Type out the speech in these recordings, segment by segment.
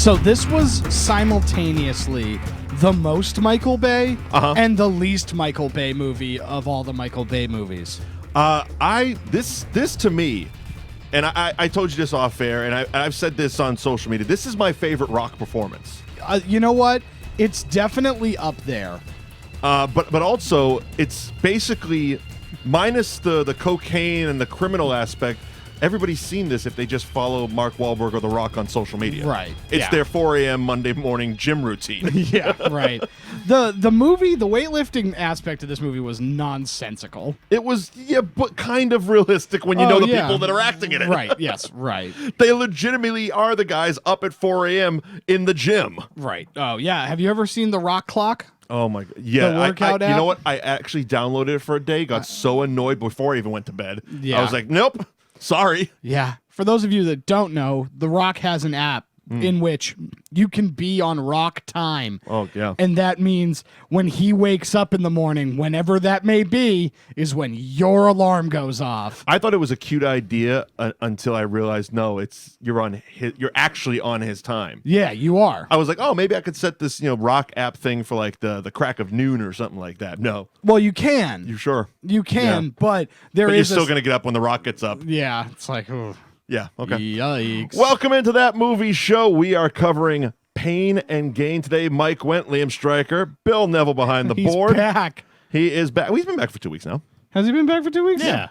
So this was simultaneously the most Michael Bay and the least Michael Bay movie of all the Michael Bay movies. This to me, and I told you this off air, and I've said this on social media. This is my favorite Rock performance. You know what? It's definitely up there. But also it's basically minus the cocaine and the criminal aspect. Everybody's seen this if they just follow Mark Wahlberg or The Rock on social media. Right. It's their 4 a.m. Monday morning gym routine. Yeah, right. The movie, the weightlifting aspect of this movie was nonsensical. It was, but kind of realistic when you know the people that are acting in it. Right, yes, right. They legitimately are the guys up at 4 a.m. in the gym. Right. Oh, yeah. Have you ever seen The Rock Clock? Oh, my God. Yeah. The workout app? You know what? I actually downloaded it for a day, got so annoyed before I even went to bed. Yeah. I was like, nope. Sorry. Yeah. For those of you that don't know, The Rock has an app in which you can be on rock time. Oh, yeah. And that means when he wakes up in the morning, whenever that may be, is when your alarm goes off. I thought it was a cute idea until I realized, no, you're actually on his time. Yeah, you are. I was like, oh, maybe I could set this, Rock app thing for like the crack of noon or something like that. No. Well, you can. You sure? You can, Yeah. but But you're still going to get up when the Rock gets up. Yeah, it's like, oh. Yeah, okay. Yikes. Welcome into That Movie Show. We are covering Pain and Gain today. Mike Wendt, Liam Stryker, Bill Neville behind the board. He's back. He is back. He's been back for 2 weeks now. Has he been back for 2 weeks? Yeah.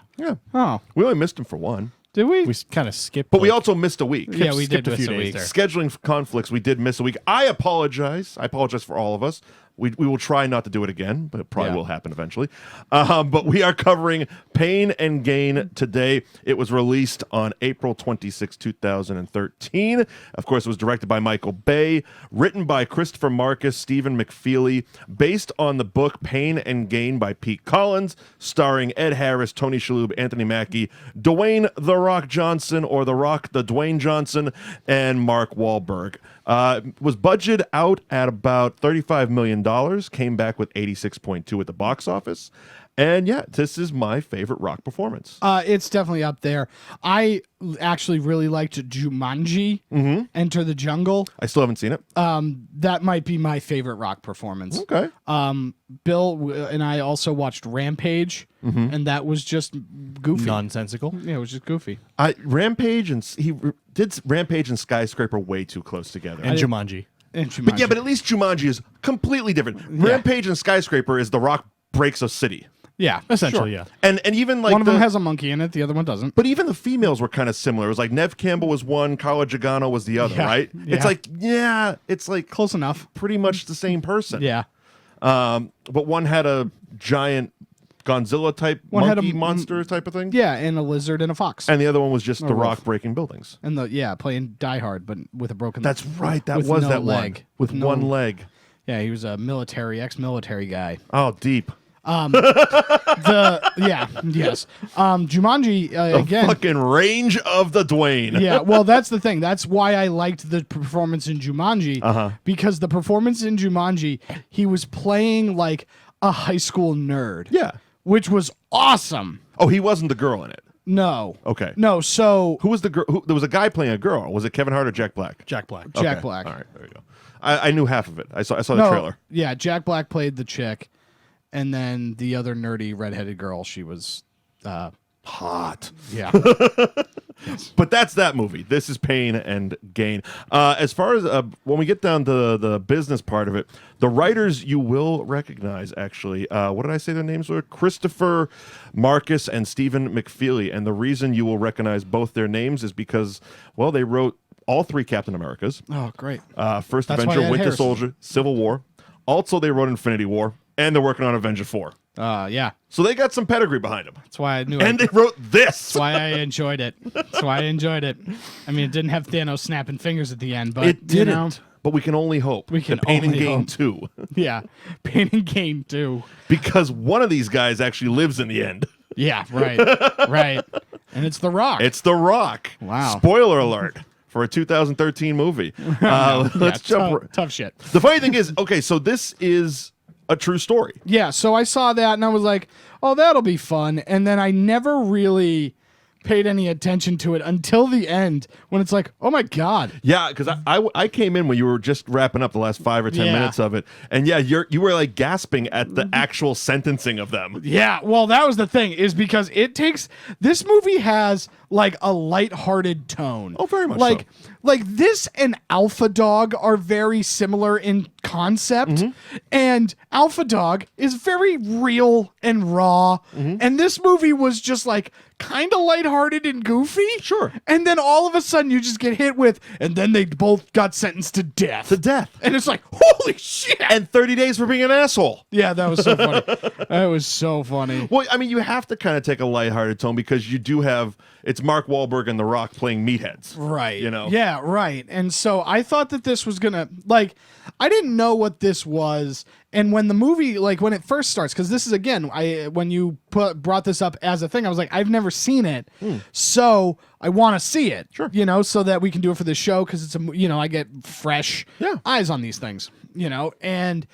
Oh. We only missed him for one. Did we? We kind of skipped. But we also missed a week. Yeah, we did skipped a miss few a days week. there. Scheduling conflicts, we did miss a week. I apologize. I apologize for all of us. We will try not to do it again, but it probably will happen eventually. But we are covering Pain and Gain today. It was released on April 26, 2013. Of course, it was directed by Michael Bay, written by Christopher Markus, Stephen McFeely, based on the book Pain and Gain by Pete Collins, starring Ed Harris, Tony Shalhoub, Anthony Mackie, Dwayne "The Rock" Johnson, or The Rock, the Dwayne Johnson, and Mark Wahlberg. Was budgeted out at about $35 million, came back with 86.2 at the box office. And yeah, this is my favorite Rock performance. It's definitely up there. I actually really liked Jumanji, Enter the Jungle. I still haven't seen it. That might be my favorite Rock performance. Okay. Bill and I also watched Rampage, and that was just goofy. Nonsensical. Yeah, it was just goofy. Rampage and he did Rampage and Skyscraper way too close together. And Jumanji. But yeah, but at least Jumanji is completely different. Rampage and Skyscraper is The Rock breaks a city. Yeah, Essentially, sure. yeah. And even like one of them has a monkey in it, the other one doesn't. But even the females were kind of similar. It was like Nev Campbell was one, Kala Jagano was the other, right? Yeah. It's like Close enough. pretty much the same person. Yeah. But one had a giant Godzilla type One had monkey a monster type of thing. Yeah, and a lizard and a fox. And the other one was just The wolf. Rock breaking buildings. And playing Die Hard, but with a broken That's right. That with was no that leg. one. With No- one leg. Yeah, he was a ex-military guy. Oh, deep. Jumanji again. Fucking range of the Dwayne. Yeah, well, that's the thing. That's why I liked the performance in Jumanji, because the performance in Jumanji, he was playing like a high school nerd. Yeah. Which was awesome. Oh, he wasn't the girl in it. No. Okay. No, so Who was the girl? There was a guy playing a girl. Was it Kevin Hart or Jack Black? Jack Black. Jack Okay. Black. All right, there you go. I knew half of it. I saw the trailer. Yeah, Jack Black played the chick, and then the other nerdy redheaded girl, she was Hot. yeah. But that's that movie. This is Pain and Gain. As far as when we get down to the business part of it, the writers you will recognize, actually. What did I say their names were? Christopher Markus and Stephen McFeely. And the reason you will recognize both their names is because, well, they wrote all three Captain Americas. Oh, great. First That's why Avenger, Ed Winter Harris. Soldier, Civil War. Also, they wrote Infinity War. And they're working on Avenger 4. Yeah. So they got some pedigree behind them. That's why I knew And it. they wrote this. That's why I enjoyed it. That's why I enjoyed it. I mean, it didn't have Thanos snapping fingers at the end, but It didn't. You know, But we can only hope. We can that Pain and only Gain hope. 2. yeah. Pain and Gain too. Because one of these guys actually lives in the end. Yeah, right. Right. And it's The Rock. It's The Rock. Wow. Spoiler alert for a 2013 movie. Let's jump. Tough shit. The funny thing is, okay, so this is a true story. Yeah, so I saw that and I was like, oh, that'll be fun. And then I never really paid any attention to it until the end when it's like, oh my God. Yeah, because I came in when you were just wrapping up the last 5 or 10 minutes of it, and yeah, you were like gasping at the actual sentencing of them. Yeah, well, that was the thing, is because this movie has like a lighthearted tone. Oh, very much like so. Like this and Alpha Dog are very similar in concept, and Alpha Dog is very real and raw, and this movie was just like kind of lighthearted and goofy. Sure. And then all of a sudden you just get hit with, and then they both got sentenced to death. To death. And it's like, holy shit. And 30 days for being an asshole. Yeah, that was so funny. That was so funny. Well, I mean, you have to kind of take a lighthearted tone because you do have, it's Mark Wahlberg and The Rock playing meatheads. Right. You know? Yeah, right. And so I thought that this was going to, like, I didn't know what this was. And when the movie, like, when it first starts, because this is, again, when you brought this up as a thing, I was like, I've never seen it. So I want to see it. Sure. You know, so that we can do it for the show, because it's, I get fresh eyes on these things, and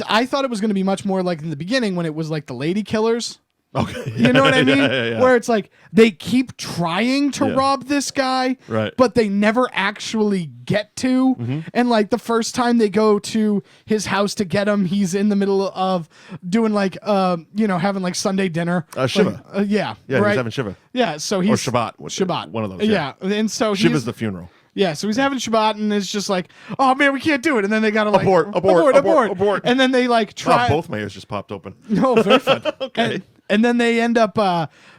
I thought it was going to be much more like in the beginning when it was like the lady killers. Okay. You know what I mean? Yeah. Where it's like they keep trying to rob this guy, right, but they never actually get to. And like the first time they go to his house to get him, he's in the middle of doing like having like Sunday dinner. Shiva. Like, yeah, right? He's having Shiva. Yeah, so he's or Shabbat. Shabbat. One of those. Yeah. And so Shiva's the funeral. Yeah, so he's having Shabbat, and it's just like, oh man, we can't do it. And then they gotta like abort. And then they like try. Oh, both mayors just popped open. No, very fun. Okay. And then they end up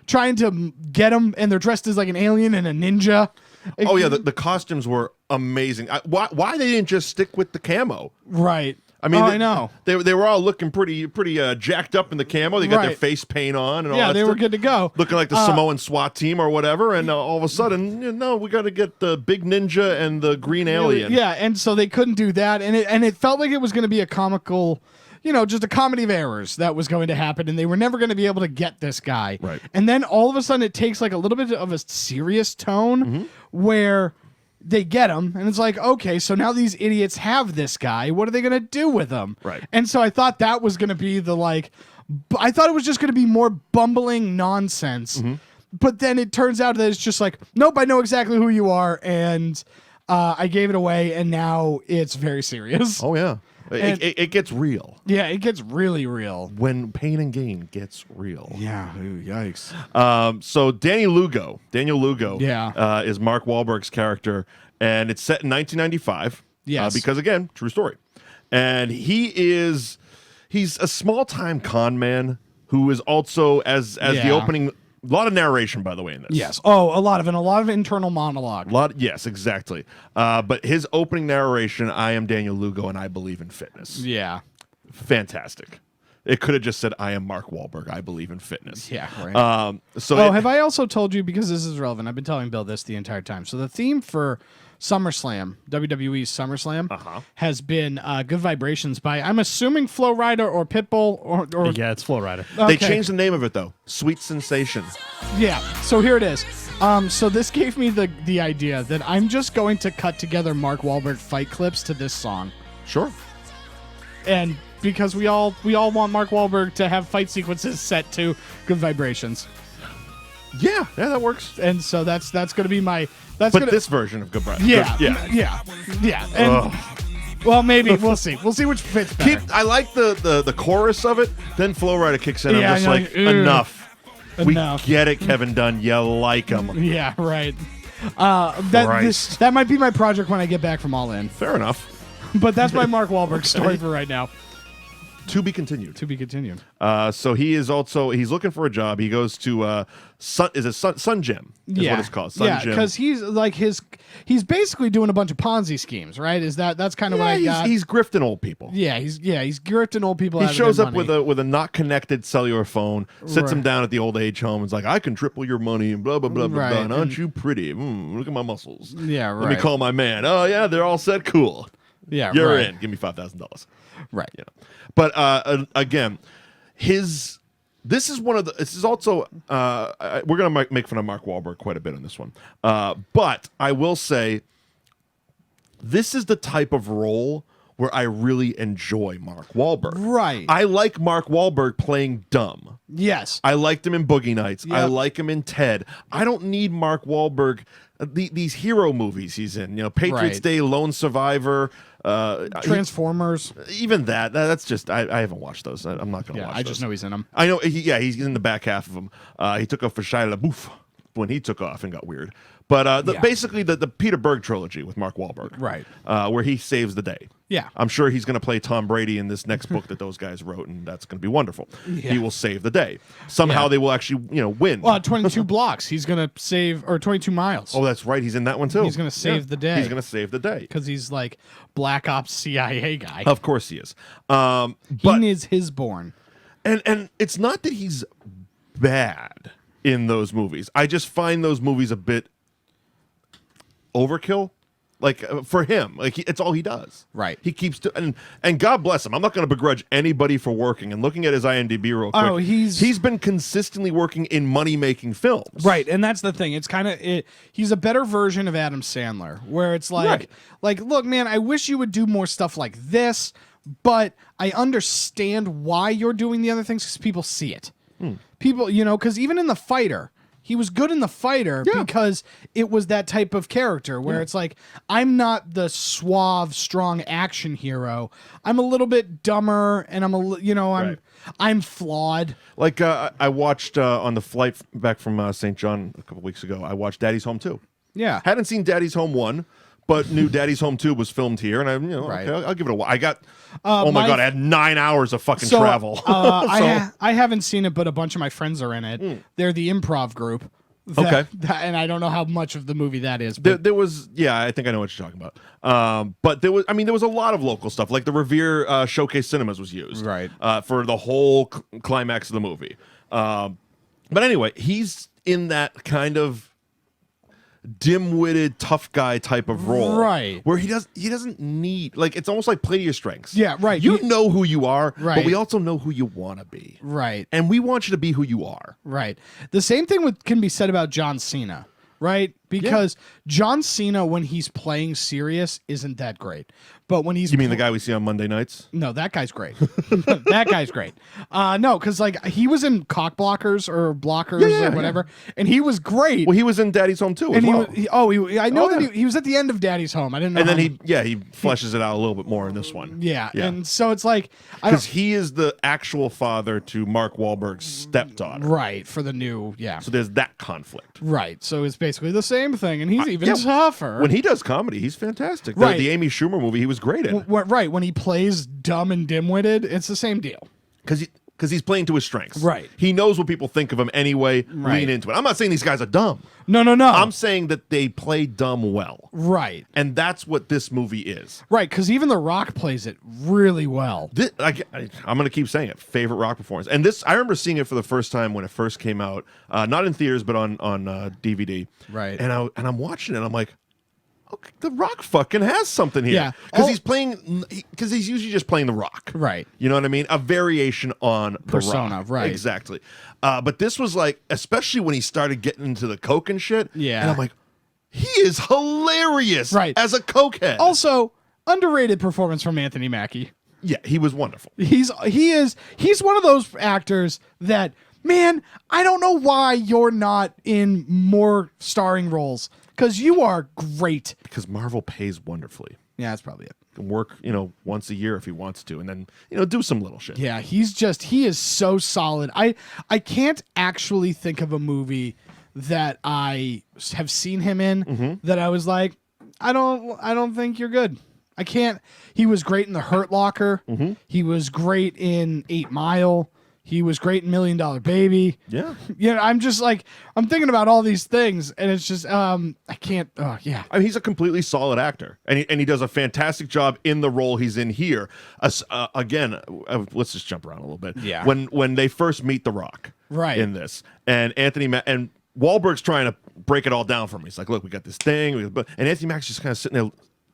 trying to get him, and they're dressed as like an alien and a ninja. Oh yeah, the costumes were amazing. Why they didn't just stick with the camo? Right. I mean, I know they were all looking pretty jacked up in the camo. They got their face paint on and all that. Yeah, they were good to go, looking like the Samoan SWAT team or whatever. And all of a sudden, we got to get the big ninja and the green alien. Yeah, and so they couldn't do that, and it felt like it was going to be a comical. Just a comedy of errors that was going to happen, and they were never going to be able to get this guy. Right. And then all of a sudden, it takes like a little bit of a serious tone where they get him, and it's like, okay, so now these idiots have this guy. What are they going to do with him? Right. And so I thought that was going to be I thought it was just going to be more bumbling nonsense. But then it turns out that it's just like, nope, I know exactly who you are, and I gave it away, and now it's very serious. Oh, yeah. It gets real. Yeah, it gets really real. When pain and gain gets real. Yeah, ooh, yikes. So Daniel Lugo Yeah. is Mark Wahlberg's character, and it's set in 1995. Yes. Because, again, true story. And he's a small-time con man who is also, as the opening... A lot of narration, by the way, in this. Yes. Oh, a lot of internal monologue. Yes, exactly. But his opening narration, I am Daniel Lugo and I believe in fitness. Yeah. Fantastic. It could have just said, I am Mark Wahlberg. I believe in fitness. Yeah, right. Have I also told you, because this is relevant, I've been telling Bill this the entire time. So the theme for SummerSlam, WWE's SummerSlam, has been Good Vibrations by, I'm assuming, Flo Rida or Pitbull or Yeah, it's Flo Rida. Okay. They changed the name of it, though. Sweet Sensation. Yeah, so here it is. So this gave me the idea that I'm just going to cut together Mark Wahlberg fight clips to this song. Sure. And because we all want Mark Wahlberg to have fight sequences set to Good Vibrations. Yeah, that works. And so that's going to be my... this version of Good Vibrations. Yeah. And, well, maybe. We'll see. We'll see which fits better. I like the chorus of it. Then Flo Rida kicks in. I'm just like, enough. We get it, Kevin Dunn. You like him. Yeah, right. That might be my project when I get back from All In. Fair enough. But that's my Mark Wahlberg story for right now. To be continued. To be continued. So he's looking for a job. He goes to Sun Gem is what it's called. Sun Gem. Because he's like he's basically doing a bunch of Ponzi schemes, right? That's kind of what I got. He's grifting old people. Yeah, he's grifting old people. He out shows of up their money. with a not connected cellular phone, sits him down at the old age home, and is like, I can triple your money and blah blah blah blah blah. And aren't you pretty? Look at my muscles. Yeah, right. Let me call my man. Oh yeah, they're all set. Cool. Yeah, you're in. Give me $5,000. Right. Yeah. But again, this is also we're gonna make fun of Mark Wahlberg quite a bit on this one. But I will say, this is the type of role where I really enjoy Mark Wahlberg. Right. I like Mark Wahlberg playing dumb. Yes. I liked him in Boogie Nights. Yep. I like him in Ted. I don't need Mark Wahlberg. These hero movies he's in, Patriots Right. Day, Lone Survivor, Transformers. even that's just I haven't watched those. I'm not going to watch those. I just know he's in them. I know, he's in the back half of them. He took off for Shia LaBeouf when he took off and got weird. But basically the Peter Berg trilogy with Mark Wahlberg, Right. where he saves the day. Yeah. I'm sure he's going to play Tom Brady in this next book that those guys wrote, and that's going to be wonderful. Yeah. He will save the day. Somehow they will actually, win. Well, 22 blocks. He's going to save, or 22 miles. Oh, that's right. He's in that one too. He's going to save the day. He's going to save the day. Because he's like Black Ops CIA guy. Of course he is. He needs his born. And it's not that he's bad in those movies. I just find those movies a bit overkill. Like for him, it's all he does. Right. He keeps and God bless him. I'm not going to begrudge anybody for working. And looking at his IMDb real quick, Oh, he's been consistently working in money making films. Right, and that's the thing. It's kind of he's a better version of Adam Sandler, where it's like, look, man, I wish you would do more stuff like this, but I understand why you're doing the other things because people see it. People, because even in The Fighter. He was good in The Fighter because it was that type of character where it's like, I'm not the suave, strong action hero. I'm a little bit dumber, and I'm flawed. Like I watched on the flight back from St. John a couple weeks ago. I watched Daddy's Home 2. Yeah, hadn't seen Daddy's Home 1, but knew Daddy's Home 2 was filmed here, and okay, I'll give it a while. I got oh my God, I had 9 hours of fucking travel. I haven't seen it, but a bunch of my friends are in it. They're the improv group. And I don't know how much of the movie that is. But there was, I think I know what you're talking about. But there was a lot of local stuff. Like the Revere Showcase Cinemas was used, right, for the whole climax of the movie. But anyway, he's in that kind of dim-witted tough guy type of role, right, where he doesn't need, it's almost like play to your strengths. Yeah, right. You know who you are, right, but we also know who you want to be, right, and we want you to be who you are, right. The same thing can be said about John Cena, right? Because John Cena, when he's playing serious, isn't that great. But when he's... You mean the guy we see on Monday nights? No, that guy's great. That guy's great. No, because he was in Cock Blockers or Blockers or whatever, and he was great. Well, he was in Daddy's Home too. And I know that he was at the end of Daddy's Home. I didn't know. And then he fleshes it out a little bit more in this one. Yeah. And so it's like... Because he is the actual father to Mark Wahlberg's stepdaughter. Right, for the new... Yeah. So there's that conflict. Right. So it's basically the same thing, and he's even tougher. When he does comedy, he's fantastic. Right. The Amy Schumer movie, he was great in. Right. When he plays dumb and dim-witted, it's the same deal. Because he's playing to his strengths. Right. He knows what people think of him anyway. Right. Lean into it. I'm not saying these guys are dumb. No. I'm saying that they play dumb well. Right. And that's what this movie is. Right, because even The Rock plays it really well. I'm going to keep saying it. Favorite Rock performance. And this, I remember seeing it for the first time when it first came out. Not in theaters, but on DVD. Right. And I'm watching it, and I'm like, okay, The Rock fucking has something here. Yeah. Because he's usually just playing The Rock. Right. You know what I mean? A variation on Persona, The Rock. right. Exactly. But this was like, especially when he started getting into the coke and shit. Yeah. And I'm like, he is hilarious as a cokehead. Also, underrated performance from Anthony Mackie. Yeah, he was wonderful. He's one of those actors that, man, I don't know why you're not in more starring roles. Because you are great. Because Marvel pays wonderfully. Yeah, that's probably it. Can work, once a year if he wants to, and then, do some little shit. Yeah, he is so solid. I can't actually think of a movie that I have seen him in that I was like, I don't think you're good. I can't. He was great in The Hurt Locker. He was great in 8 Mile. He was great in $1 Million Baby. Yeah. I'm just like, I'm thinking about all these things, and it's just, I can't, yeah. I mean, he's a completely solid actor, and he does a fantastic job in the role he's in here. Again, let's just jump around a little bit. Yeah. When they first meet The Rock in this, and and Wahlberg's trying to break it all down for me. He's like, look, we got this thing. And Anthony Mac's just kind of sitting there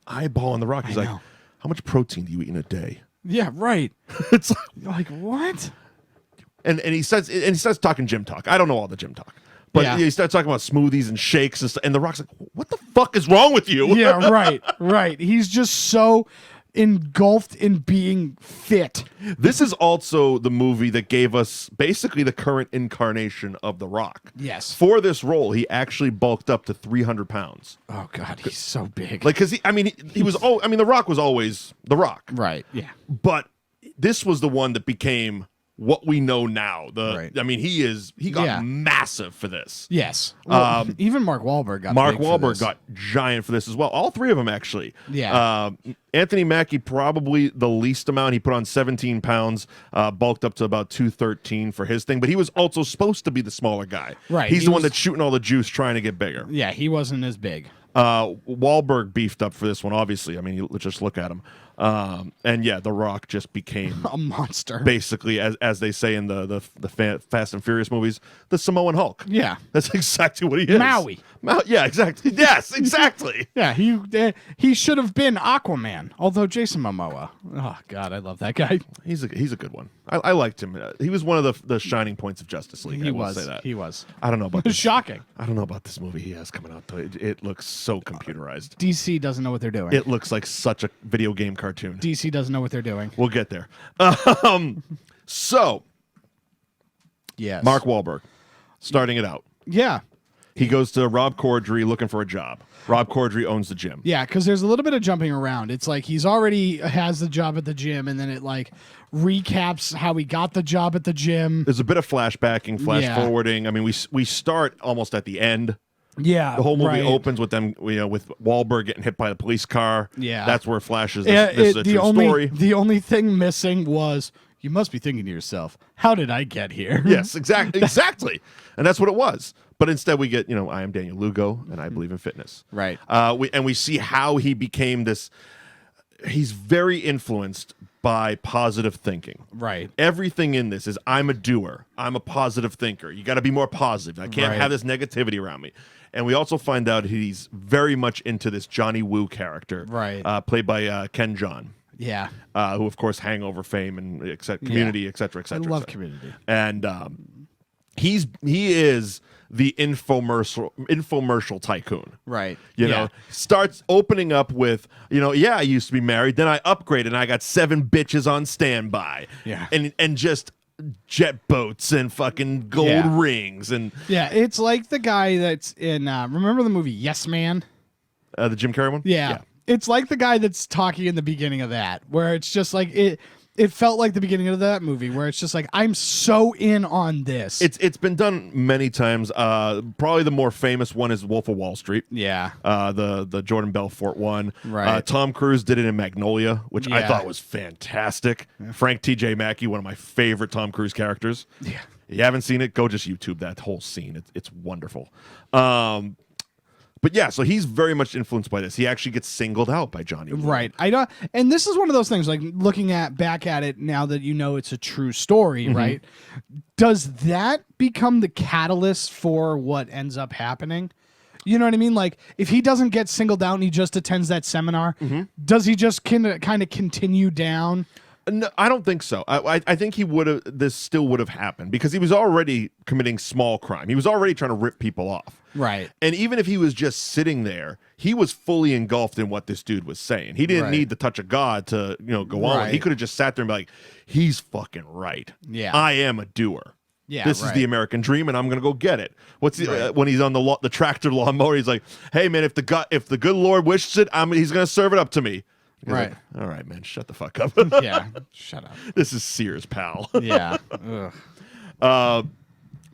eyeballing The Rock. He's like, how much protein do you eat in a day? Yeah, right. It's like, what? And he starts talking gym talk. I don't know all the gym talk, but he starts talking about smoothies and shakes and stuff. And The Rock's like, "What the fuck is wrong with you?" Yeah, right. He's just so engulfed in being fit. This is also the movie that gave us basically the current incarnation of The Rock. Yes. For this role, he actually bulked up to 300 pounds. Oh God, he's so big. Like, because he was. Oh, I mean, The Rock was always The Rock. Right. Yeah. But this was the one that became what we know now. Right. I mean, he got massive for this. Yes. Well, even Mark Wahlberg got giant for this as well. All three of them, actually. Yeah. Anthony Mackie, probably the least amount. He put on 17 pounds, bulked up to about 213 for his thing. But he was also supposed to be the smaller guy. Right. He's the one that's shooting all the juice, trying to get bigger. Yeah, he wasn't as big. Wahlberg beefed up for this one, obviously. I mean, you just look at him. And yeah, The Rock just became a monster. Basically, as they say in the Fast and Furious movies, the Samoan Hulk. Yeah. That's exactly what he is. Maui. Yeah, exactly. Yes, exactly. Yeah, he should have been Aquaman, although Jason Momoa. Oh God, I love that guy. He's a good one. I liked him. He was one of the shining points of Justice League. He will was. say that. He was. I don't know about It was this. shocking. I don't know about this movie he has coming out though. It looks so computerized. DC doesn't know what they're doing. It looks like such a video game cartoon. DC doesn't know what they're doing. We'll get there. So, yes, Mark Wahlberg, starting it out. Yeah. He goes to Rob Corddry looking for a job. Rob Corddry owns the gym. Yeah, because there's a little bit of jumping around. It's like he's already has the job at the gym, and then it like recaps how he got the job at the gym. There's a bit of flashbacking, flash forwarding. I mean, we start almost at the end. Yeah, the whole movie opens with them, with Wahlberg getting hit by the police car. Yeah, that's where it flashes. This is a true story. The only thing missing was you must be thinking to yourself, "How did I get here?" Yes, exactly, and that's what it was. But instead, we get, I am Daniel Lugo, and I believe in fitness. Right. We see how he became this. He's very influenced by positive thinking. Right. Everything in this is I'm a doer. I'm a positive thinker. You got to be more positive. I can't have this negativity around me. And we also find out he's very much into this Johnny Woo character, played by Ken Jeong. Yeah. Who, of course, Hangover fame and Community, et cetera, et cetera. I love Community. And he is the infomercial tycoon. Right. You know, starts opening up with, I used to be married, then I upgraded and I got 7 bitches on standby. Yeah. And just jet boats and fucking gold rings and it's like the guy that's in remember the movie Yes Man? The Jim Carrey one? Yeah. It's like the guy that's talking in the beginning of that, where it's just like it felt like the beginning of that movie where it's just like, I'm so in on this. It's been done many times. Probably the more famous one is Wolf of Wall Street. Yeah. The Jordan Belfort one. Right. Tom Cruise did it in Magnolia, which I thought was fantastic. Yeah. Frank T.J. Mackie, one of my favorite Tom Cruise characters. Yeah. If you haven't seen it, go just YouTube that whole scene. It's wonderful. But yeah, so he's very much influenced by this. He actually gets singled out by Johnny Woo. Right. And this is one of those things, like looking back at it now that it's a true story, right? Does that become the catalyst for what ends up happening? You know what I mean? Like, if he doesn't get singled out and he just attends that seminar, does he just kind of continue down? No, I don't think so. I think this still would have happened because he was already committing small crime. He was already trying to rip people off. Right. And even if he was just sitting there, he was fully engulfed in what this dude was saying. He didn't need the touch of God to, go on. He could have just sat there and be like, he's fucking right. Yeah. I am a doer. Yeah, this is the American dream, and I'm gonna go get it. When he's on the tractor lawnmower? He's like, "Hey man, if the good Lord wishes it, he's gonna serve it up to me." He's like, all right, man, shut the fuck up. Yeah, shut up. This is Sears, pal. Yeah. So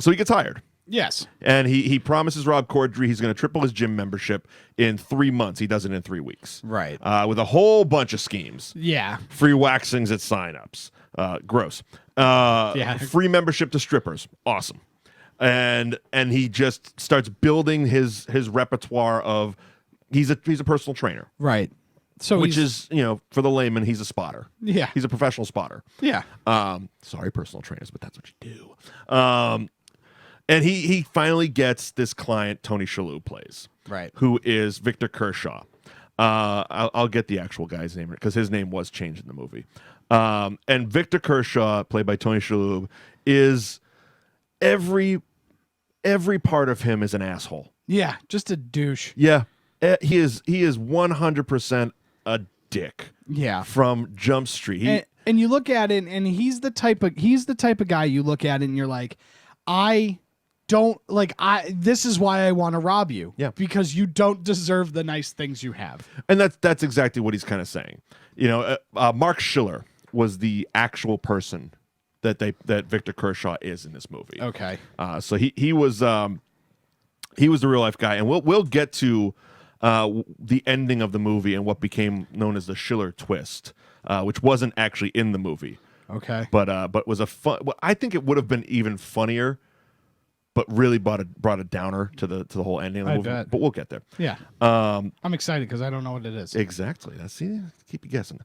he gets hired. Yes. And he promises Rob Corddry he's going to triple his gym membership in 3 months. He does it in 3 weeks. Right. With a whole bunch of schemes. Yeah. Free waxings at signups. Gross. Free membership to strippers. Awesome. And he just starts building his repertoire of he's a personal trainer. Right. So which is, for the layman, he's a spotter. Yeah. He's a professional spotter. Yeah. Sorry, personal trainers, but that's what you do. And he finally gets this client Tony Shalhoub plays. Right. Who is Victor Kershaw. I'll get the actual guy's name because his name was changed in the movie. And Victor Kershaw, played by Tony Shalhoub, is every part of him is an asshole. Yeah, just a douche. Yeah. He is 100% a dick. Yeah. From Jump Street. And you look at it, and he's the type of guy you look at it and you're like, this is why I want to rob you. Yeah. Because you don't deserve the nice things you have. And that's exactly what he's kind of saying. You know, Mark Schiller was the actual person that Victor Kershaw is in this movie. Okay. So he was the real life guy, and we'll get to the ending of the movie and what became known as the Schiller twist, which wasn't actually in the movie. Okay. But was a fun. Well, I think it would have been even funnier, but really brought a downer to the whole ending of the movie. Bet. But we'll get there. Yeah. I'm excited because I don't know what it is. Exactly. Keep you guessing.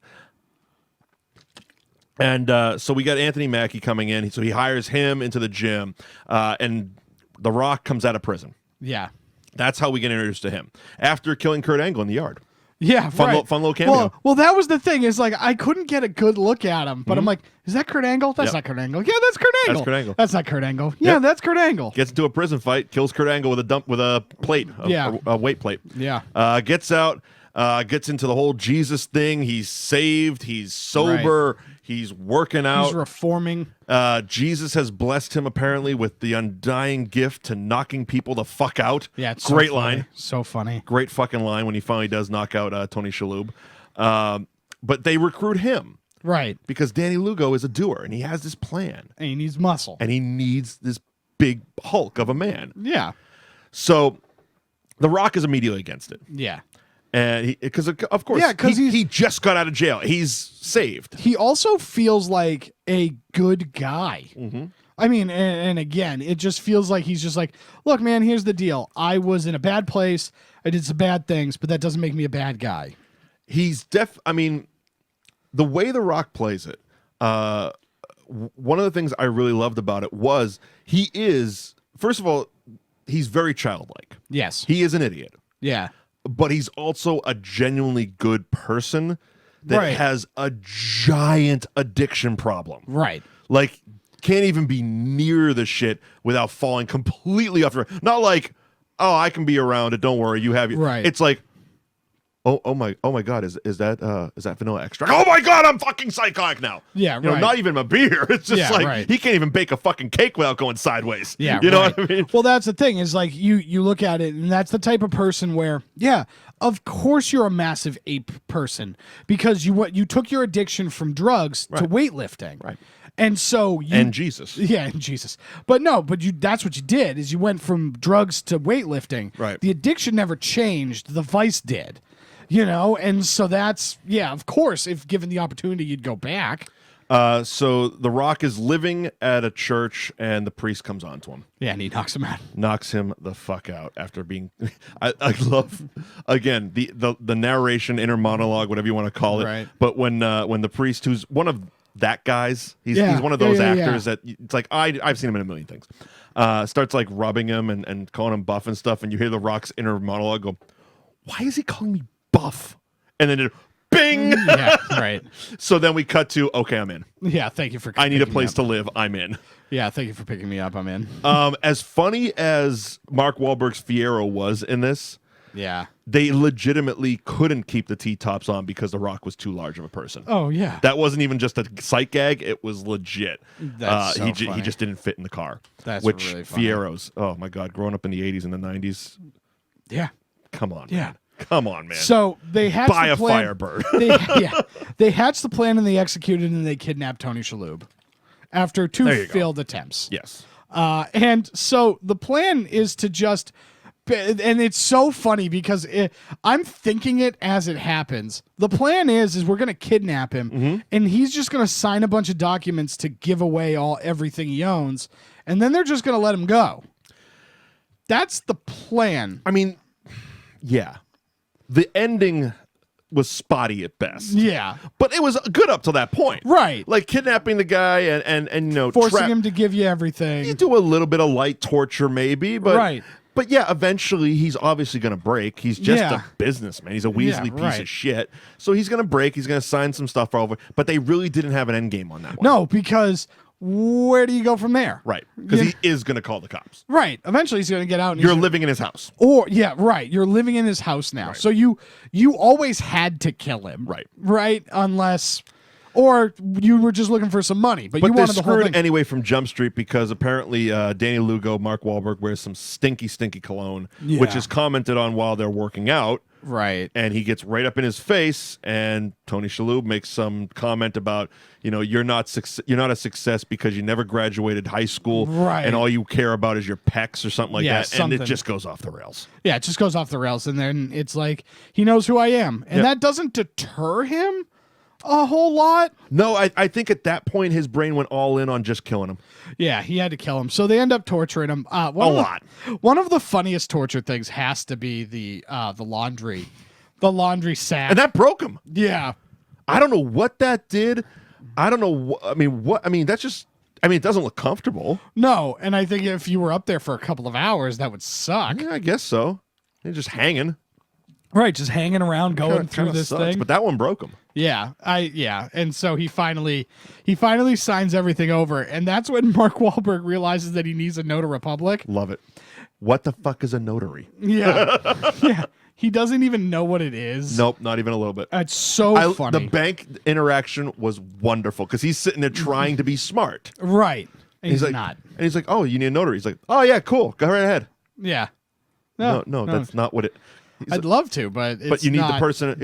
And so we got Anthony Mackie coming in. So he hires him into the gym, and The Rock comes out of prison. Yeah. That's how we get introduced to him after killing Kurt Angle in the yard. Yeah, fun little cameo. Well, that was the thing. Is like I couldn't get a good look at him, but I'm like, is that Kurt Angle? That's not Kurt Angle. Yeah, that's Kurt Angle. That's Kurt Angle. That's not Kurt Angle. Yeah, that's Kurt Angle. Gets into a prison fight, kills Kurt Angle with a plate, a weight plate. Yeah. Gets out, gets into the whole Jesus thing. He's saved. He's sober. Right. He's working out. He's reforming. Jesus has blessed him apparently with the undying gift to knocking people the fuck out. Yeah, it's great so line. So funny. Great fucking line when he finally does knock out Tony Shalhoub. But they recruit him. Right. Because Danny Lugo is a doer and he has this plan. And he needs muscle. And he needs this big hulk of a man. Yeah. So The Rock is immediately against it. Yeah. And because of course, he just got out of jail. He's saved. He also feels like a good guy. Mm-hmm. I mean, and again, it just feels like he's just like, look, man, here's the deal. I was in a bad place. I did some bad things, but that doesn't make me a bad guy. He's I mean, the way The Rock plays it, one of the things I really loved about it was he is, first of all, he's very childlike. Yes. He is an idiot. Yeah. But he's also a genuinely good person that has a giant addiction problem. Right. Like, can't even be near the shit without falling completely off. Not like, oh, I can be around it. Don't worry, you have it. Right. It's like, oh my God, is that vanilla extract? Oh my God, I'm fucking psychotic now. Yeah, you know, not even a beer. It's just he can't even bake a fucking cake without going sideways. Yeah, you know what I mean? Well, that's the thing is like you look at it, and that's the type of person where, yeah, of course you're a massive ape person because you took your addiction from drugs to weightlifting, right? And so and Jesus, and Jesus, but that's what you did is you went from drugs to weightlifting. Right. The addiction never changed. The vice did. You know, and so that's, of course, if given the opportunity, you'd go back. So The Rock is living at a church, and the priest comes on to him. Yeah, and he knocks him out. Knocks him the fuck out after being... I love, again, the narration, inner monologue, whatever you want to call it. Right. But when the priest, who's one of that guys, he's one of those actors that, it's like, I've seen him in a million things, starts like rubbing him and calling him buff and stuff, and you hear The Rock's inner monologue go, why is he calling me buff? And then it, bing. Yeah, right. So then we cut to, okay, I'm in. Yeah, thank you for I need a place to live. I'm in. Yeah, thank you for picking me up. I'm in. As funny as Mark Wahlberg's Fierro was in this, yeah, they legitimately couldn't keep the T-tops on because The Rock was too large of a person. Oh, yeah. That wasn't even just a sight gag. It was legit. That's so funny. He just didn't fit in the car. That's which really funny. Fierros, oh my God, growing up in the 80s and the 90s. Yeah. Come on. Yeah. Man. Come on, man. So they hatched buy the plan. a Firebird. They hatched the plan and they executed and they kidnapped Tony Shalhoub after two failed attempts. Yes. And so the plan is to just, and it's so funny because I'm thinking it as it happens. The plan is we're going to kidnap him and he's just going to sign a bunch of documents to give away everything he owns. And then they're just going to let him go. That's the plan. I mean, yeah. The ending was spotty at best. Yeah. But it was good up to that point. Right. Like kidnapping the guy and you know, forcing him to give you everything. You do a little bit of light torture maybe, but right. But yeah, eventually he's obviously going to break. He's just a businessman. He's a Weasley piece of shit. So he's going to break. He's going to sign some stuff over. But they really didn't have an end game on that one. No, because where do you go from there? Right. Because he is going to call the cops. Right. Eventually he's going to get out. And You're living in his house. Or, yeah, right. You're living in his house now. Right. So you always had to kill him. Right. Right? Unless... Or you were just looking for some money, but you wanted the whole thing. Anyway from Jump Street because apparently Danny Lugo, Mark Wahlberg, wears some stinky cologne, which is commented on while they're working out. Right. And he gets right up in his face, and Tony Shalhoub makes some comment about, you're not a success because you never graduated high school, right? And all you care about is your pecs or something like that, something. And it just goes off the rails. Yeah, it just goes off the rails, and then it's like he knows who I am, and that doesn't deter him a whole lot. No, I think at that point his brain went all in on just killing him. Yeah, he had to kill him. So they end up torturing him. One of the funniest torture things has to be the laundry sack. And that broke him. Yeah. I don't know what that did. I don't know. That's just... it doesn't look comfortable. No, and I think if you were up there for a couple of hours, that would suck. Yeah, I guess so. You're just hanging. Right, just hanging around, going through this thing. But that one broke him. Yeah, and so he finally signs everything over, and that's when Mark Wahlberg realizes that he needs a notary public. Love it. What the fuck is a notary? Yeah, yeah. He doesn't even know what it is. Nope, not even a little bit. It's so funny. The bank interaction was wonderful because he's sitting there trying to be smart. Right, and he's like, not. And he's like, "Oh, you need a notary." He's like, "Oh yeah, cool. Go right ahead." Yeah. No, that's not what it. I'd love to, but you need the person.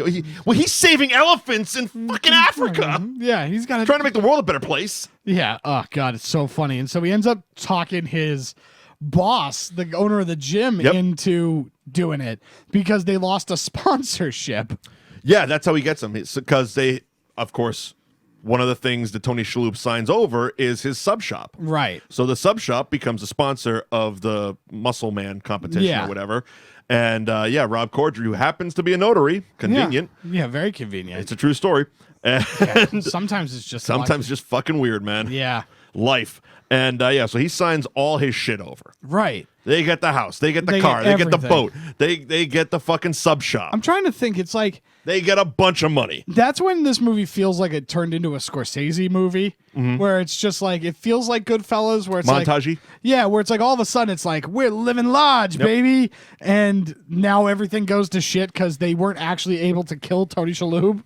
He's saving elephants in fucking Africa. Yeah, he's got trying to make the world a better place. Yeah. Oh God, it's so funny. And so he ends up talking his boss, the owner of the gym, into doing it because they lost a sponsorship. Yeah, that's how he gets them. It's because they, of course, one of the things that Tony Shalhoub signs over is his sub shop. Right. So the sub shop becomes a sponsor of the Muscleman competition or whatever. And Rob Corddry, who happens to be a notary, convenient. Yeah, very convenient. It's a true story. And sometimes it's just just fucking weird, man. Yeah. Life. And so he signs all his shit over. Right. They get the house. They get the car. They get the boat. They get the fucking sub shop. I'm trying to think. It's like they get a bunch of money. That's when this movie feels like it turned into a Scorsese movie, where it's just like it feels like Goodfellas, where it's montage-y. Where it's like all of a sudden it's like we're living large, baby, and now everything goes to shit because they weren't actually able to kill Tony Shalhoub.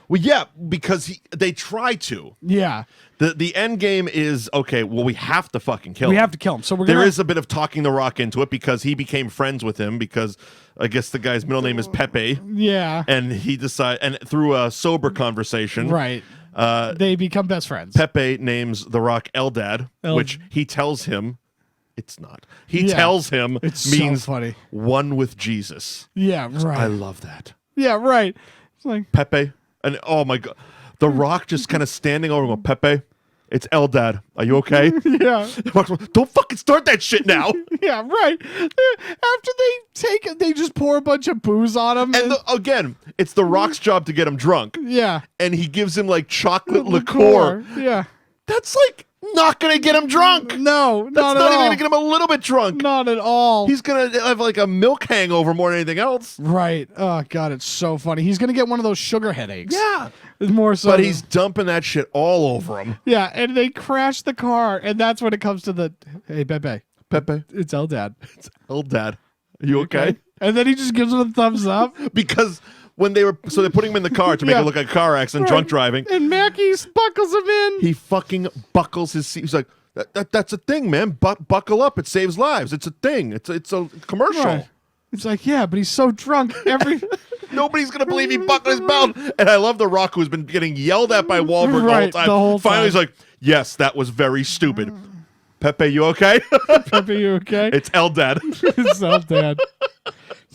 Well, yeah, because they try to. Yeah. The end game is, okay, well, we have to fucking kill him. We have to kill him. So there is a bit of talking the Rock into it because he became friends with him because I guess the guy's middle name is Pepe. Yeah. And he decided, and through a sober conversation. Right. They become best friends. Pepe names the Rock Eldad, which he tells him it's not. He tells him it's means so funny. One with Jesus. Yeah, right. I love that. Yeah, right. It's like Pepe. And oh my God, The Rock just kind of standing over him. Pepe, it's Eldad. Are you okay? Yeah. Don't fucking start that shit now. Yeah, right. After they just pour a bunch of booze on him. And again, it's The Rock's job to get him drunk. Yeah. And he gives him like chocolate liqueur. Yeah. That's like not going to get him drunk. No, That's not even going to get him a little bit drunk. Not at all. He's going to have like a milk hangover more than anything else. Right. Oh, God, it's so funny. He's going to get one of those sugar headaches. Yeah. More so. But he's dumping that shit all over him. Yeah, and they crash the car, and that's when it comes to the, hey, Pepe. Pepe. It's Eldad. It's Eldad. Are you okay? And then he just gives him a thumbs up. Because when they're putting him in the car to make it look like a car accident, drunk driving. And Mackie buckles him in. He fucking buckles his seat. He's like, that's a thing, man. Buckle up. It saves lives. It's a thing. It's a commercial. Right. It's like, yeah, but he's so drunk. Nobody's going to believe he buckled his belt. And I love The Rock, who's been getting yelled at by Wahlberg the whole time. Finally, he's like, yes, that was very stupid. Pepe, you okay? Pepe, you okay? It's Eldad. It's Eldad.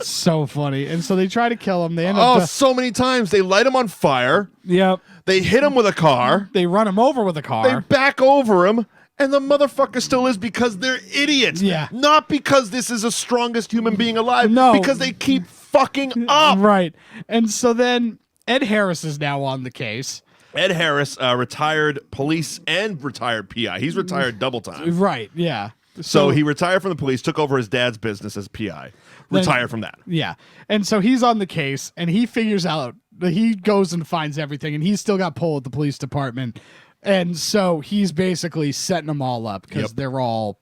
So funny. And so they try to kill him. They end up so many times. They light him on fire. Yep. They hit him with a car. They run him over with a car. They back over him. And the motherfucker still is because they're idiots. Yeah. Not because this is the strongest human being alive. No. Because they keep fucking up. Right. And so then Ed Harris is now on the case. Ed Harris, retired police and retired PI. He's retired double time. Right, yeah. So he retired from the police, took over his dad's business as PI. Retired from that. Yeah. And so he's on the case, and he figures out, he goes and finds everything, and he's still got pull at the police department. And so he's basically setting them all up because Yep.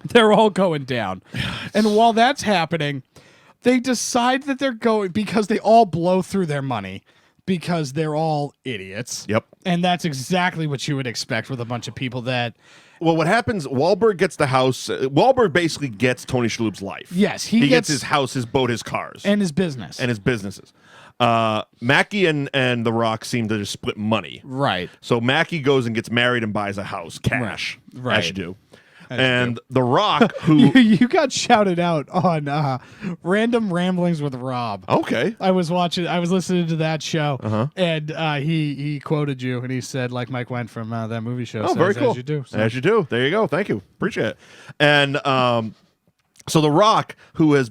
they're all going down. And while that's happening, they decide that they're going because they all blow through their money because they're all idiots. Yep. And that's exactly what you would expect with a bunch of people that. Well, what happens, Wahlberg gets the house. Wahlberg basically gets Tony Shalhoub's life. Yes, he gets his house, his boat, his cars. And his business. And his businesses. Mackie and The Rock seem to just split money. Right. So Mackie goes and gets married and buys a house, cash. Right. As you do. And The Rock, who... you got shouted out on Random Ramblings with Rob. Okay. I was listening to that show, and he quoted you, and he said, like Mike Wendt from that movie show. Oh, very cool. As you do. So. As you do. There you go. Thank you. Appreciate it. And so The Rock, who has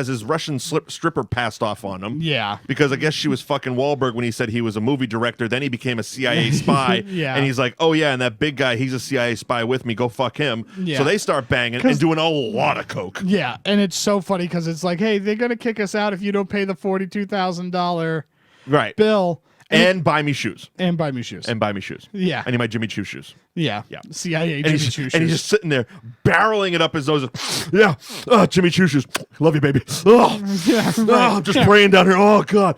his Russian stripper passed off on him. Yeah. Because I guess she was fucking Wahlberg when he said he was a movie director. Then he became a CIA spy. Yeah. And he's like, oh, yeah, and that big guy, he's a CIA spy with me. Go fuck him. Yeah. So they start banging and doing a lot of coke. Yeah, and it's so funny because it's like, hey, they're going to kick us out if you don't pay the $42,000 Right. bill. And buy me shoes. And buy me shoes. And buy me shoes. Yeah. I need my Jimmy Choo shoes. Yeah. Yeah. CIA And Jimmy he's, Choo and shoes. he's just sitting there, barreling it up his nose. Yeah, Jimmy Choo shoes. Love you, baby. Yeah, right. I'm just praying down here. Oh, God.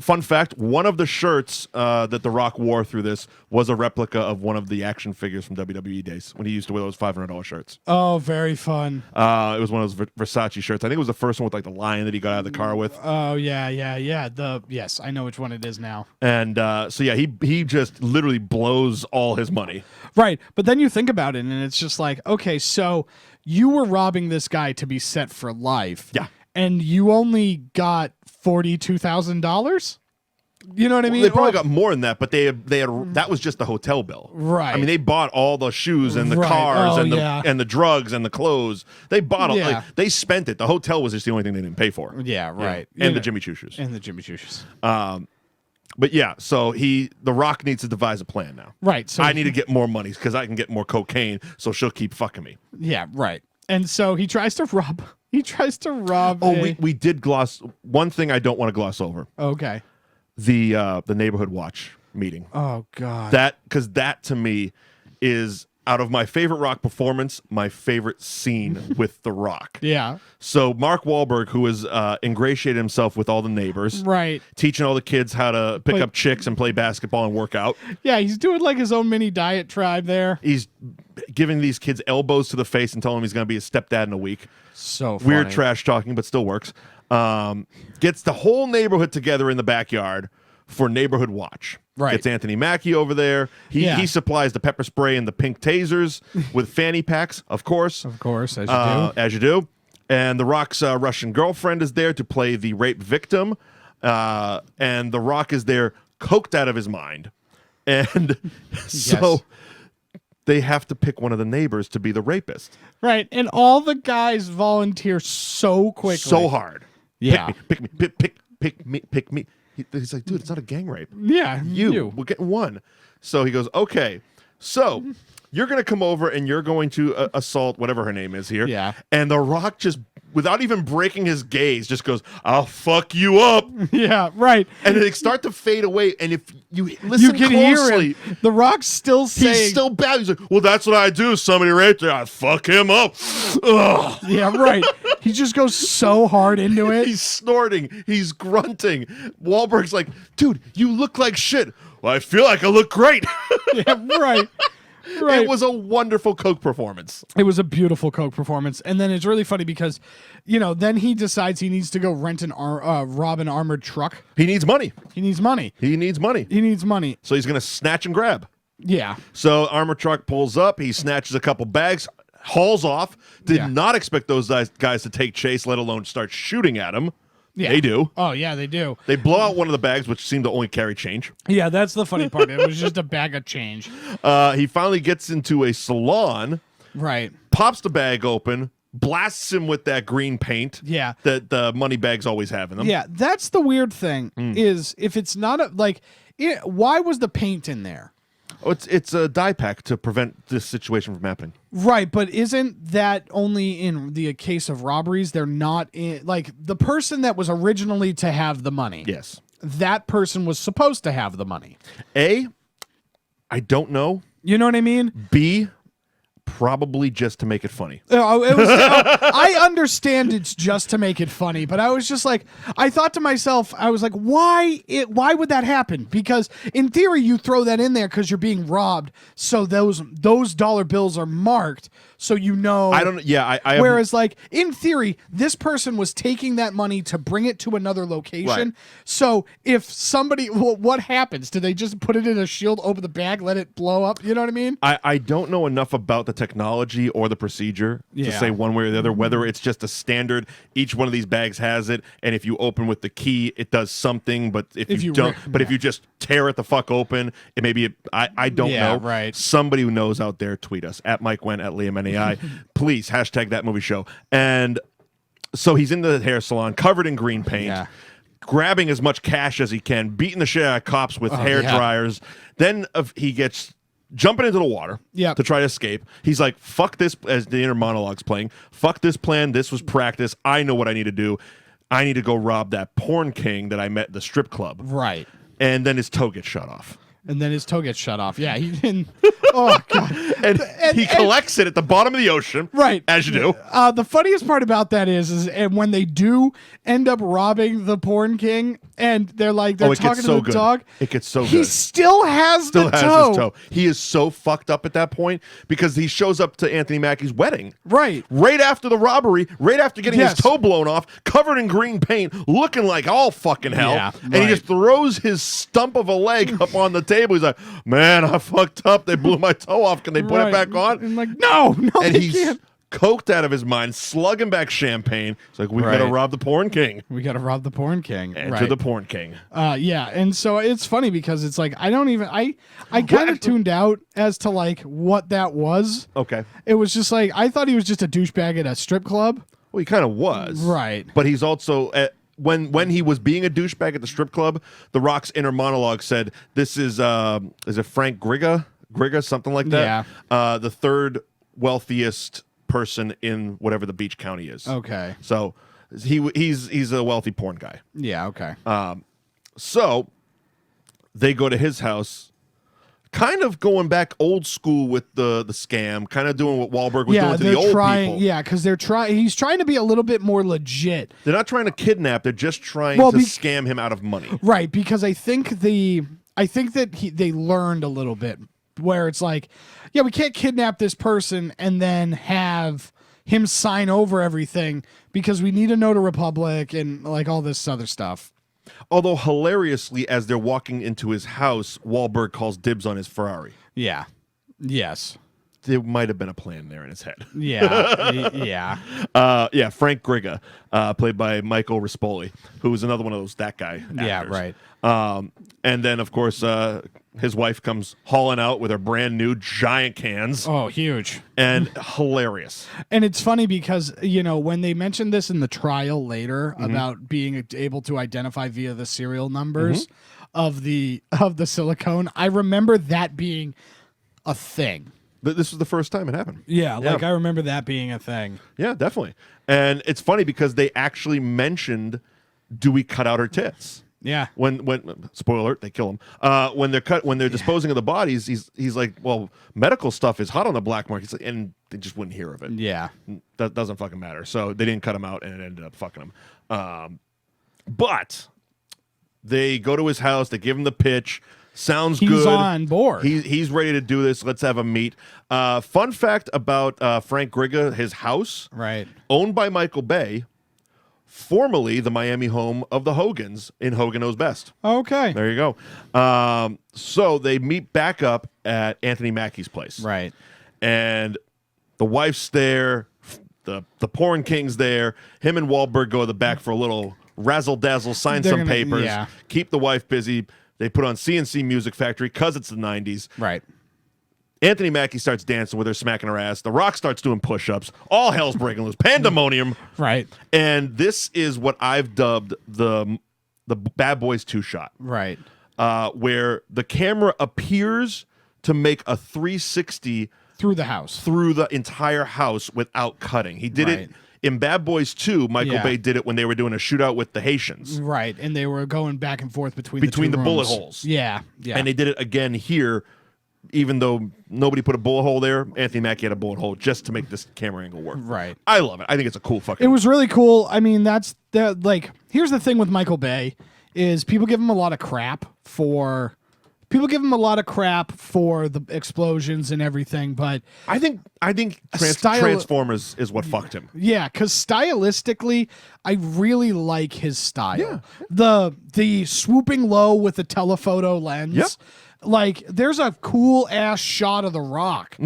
Fun fact, one of the shirts that The Rock wore through this was a replica of one of the action figures from WWE days when he used to wear those $500 shirts. Oh, very fun. It was one of those Versace shirts. I think it was the first one with like the lion that he got out of the car with. Oh, yeah. Yes, I know which one it is now. And so, yeah, he just literally blows all his money. Right, but then you think about it, and it's just like, okay, so you were robbing this guy to be set for life. Yeah. And you only got $42,000? You know what I mean? They probably got more than that, but they had that was just the hotel bill. Right. I mean, they bought all the shoes and the Right. cars Oh, and the yeah. and the drugs and the clothes. They bought all, Yeah. like, they spent it. The hotel was just the only thing they didn't pay for. Yeah, right. And You the know, Jimmy Choo shoes. And the Jimmy Choo shoes. But yeah, so The Rock needs to devise a plan now. Right. So I need to get more money because I can get more cocaine, so she'll keep fucking me. Yeah, right. And so he tries to rob. Oh, we did gloss one thing I don't want to gloss over. Okay. The neighborhood watch meeting. Oh God. Because that to me is out of my favorite Rock performance, my favorite scene with The Rock. Yeah. So Mark Wahlberg, who has ingratiated himself with all the neighbors, Right. teaching all the kids how to pick up chicks and play basketball and work out. Yeah, he's doing like his own mini diet tribe there. He's giving these kids elbows to the face and telling them he's going to be a stepdad in a week. So funny. Weird trash talking, but still works. Gets the whole neighborhood together in the backyard for neighborhood watch. Right. Gets Anthony Mackie over there. He supplies the pepper spray and the pink tasers with fanny packs, of course. Of course, as you do. As you do. And The Rock's Russian girlfriend is there to play the rape victim. And The Rock is there coked out of his mind. And so they have to pick one of the neighbors to be the rapist. Right. And all the guys volunteer so quickly. So hard. Yeah. Pick me. He's like, dude, it's not a gang rape. Yeah. We're getting one. So he goes, okay, so you're going to come over and you're going to assault whatever her name is here. Yeah. And The Rock just, without even breaking his gaze, just goes, I'll fuck you up. Yeah, right. And they start to fade away. And if you listen You can closely, hear him. The Rock's still saying. he's still bad. He's like, well, that's what I do. Somebody raped her. I fuck him up. Ugh. Yeah, right. He just goes so hard into it. He's snorting. He's grunting. Wahlberg's like, dude, you look like shit. Well, I feel like I look great. Yeah, right. Right. It was a wonderful Coke performance. It was a beautiful Coke performance. And then it's really funny because, then he decides he needs to go rob an armored truck. He needs money. He needs money. So he's going to snatch and grab. Yeah. So armored truck pulls up. He snatches a couple bags, hauls off. Did not expect those guys to take chase, let alone start shooting at him. Yeah. They do. Oh, yeah, they do. They blow out one of the bags, which seemed to only carry change. Yeah, that's the funny part. It was just a bag of change. He finally gets into a salon. Right. Pops the bag open, blasts him with that green paint. Yeah. That the money bags always have in them. Yeah, that's the weird thing is if it's not why was the paint in there? Oh, it's a dye pack to prevent this situation from happening. Right, but isn't that only in the case of robberies? They're not in the person that was originally to have the money. Yes. That person was supposed to have the money. I don't know. You know what I mean? B, probably just to make it funny. It was, I understand it's just to make it funny, but I was just like, I thought to myself, I was like, why would that happen? Because in theory, you throw that in there because you're being robbed, so those dollar bills are marked, so you know. I don't. Yeah, I whereas, like, in theory, this person was taking that money to bring it to another location. Right. So if somebody, what happens? Do they just put it in a shield, open the bag, let it blow up? You know what I mean? I don't know enough about the technology or the procedure to say one way or the other, whether it's just a standard, each one of these bags has it, and if you open with the key, it does something, but if you don't, if you just tear it the fuck open, it maybe, I don't know. Right. Somebody who knows out there, tweet us, at Mike Wendt, at Liam NAI. Please, hashtag that movie show. And so he's in the hair salon, covered in green paint, grabbing as much cash as he can, beating the shit out of cops with hair dryers. Then he gets jumping into the water to try to escape. He's like, fuck this, as the inner monologue's playing. Fuck this plan. This was practice. I know what I need to do. I need to go rob that porn king that I met at the strip club. Right. And then his toe gets shut off. And then his toe gets shut off. Yeah, he didn't. Oh, God. and he collects it at the bottom of the ocean. Right. As you do. The funniest part about that is and when they do end up robbing the porn king, and they're talking to the dog. It gets so good. He still has the toe. His toe. He is so fucked up at that point because he shows up to Anthony Mackie's wedding. Right. Right after the robbery, right after getting his toe blown off, covered in green paint, looking like all fucking hell. Yeah, and he just throws his stump of a leg up on the table. He's like, man, I fucked up. They blew my toe off. Can they put it back on? I'm like, no, and they can't. Coked out of his mind, slugging back champagne. It's like, we gotta rob the porn king. We gotta rob the porn king. Enter the porn king. Yeah, and so it's funny because it's like I kind of tuned out as to like what that was. Okay. It was just like I thought he was just a douchebag at a strip club. Well, he kind of was. Right. But he's also when he was being a douchebag at the strip club, The Rock's inner monologue said, "This is it Frank Griga, something like that? Yeah. The third wealthiest person in whatever the beach county is." Okay. So he's a wealthy porn guy. Yeah. Okay. So they go to his house, kind of going back old school with the scam, kind of doing what Wahlberg was doing to the old people. Yeah, because he's trying to be a little bit more legit. They're not trying to kidnap; they're just trying to scam him out of money. Right, because I think that they learned a little bit where it's like, yeah, we can't kidnap this person and then have him sign over everything because we need a notary republic and like all this other stuff. Although hilariously, as they're walking into his house, Wahlberg calls dibs on his Ferrari. Yeah. Yes. There might have been a plan there in his head. Yeah. Yeah. Frank Griga, played by Michael Rispoli, who was another one of those that guy actors. Yeah. Right. And then, of course, his wife comes hauling out with her brand new giant cans. Oh, huge. And hilarious. And it's funny because, when they mentioned this in the trial later about being able to identify via the serial numbers of the silicone, I remember that being a thing. This was the first time it happened. Yeah, I remember that being a thing. Yeah, definitely. And it's funny because they actually mentioned, do we cut out her tits? Yeah. When spoiler alert, they kill him. When they're disposing of the bodies, he's like, well, medical stuff is hot on the black market, and they just wouldn't hear of it. Yeah. That doesn't fucking matter. So they didn't cut him out, and it ended up fucking him. But they go to his house, they give him the pitch. Sounds good. He's on board. He's ready to do this. Let's have a meet. Fun fact about Frank Griga, his house, owned by Michael Bay, formerly the Miami home of the Hogans in Hogan Knows Best. Okay. There you go. So they meet back up at Anthony Mackie's place. Right. And the wife's there. The porn king's there. Him and Wahlberg go to the back for a little razzle-dazzle, sign some papers, keep the wife busy. They put on CNC Music Factory because it's the 90s. Right. Anthony Mackie starts dancing with her, smacking her ass. The Rock starts doing push-ups. All hell's breaking loose. Pandemonium. Right. And this is what I've dubbed the Bad Boys 2 shot. Right. Where the camera appears to make a 360 through the house. Through the entire house without cutting. He did it in Bad Boys 2. Michael Bay did it when they were doing a shootout with the Haitians. Right. And they were going back and forth between the bullet rooms. holes. Yeah. Yeah. And they did it again here even though nobody put a bullet hole there, Anthony Mackie had a bullet hole just to make this camera angle work. Right. I love it. I think it's a cool fucking. It was really cool. I mean, that's the like. Here's the thing with Michael Bay is people give him a lot of crap for. People give him a lot of crap for the explosions and everything, but I think Transformers is what fucked him. Yeah, because stylistically, I really like his style. Yeah. The swooping low with the telephoto lens. Yep. Like, there's a cool ass shot of The Rock.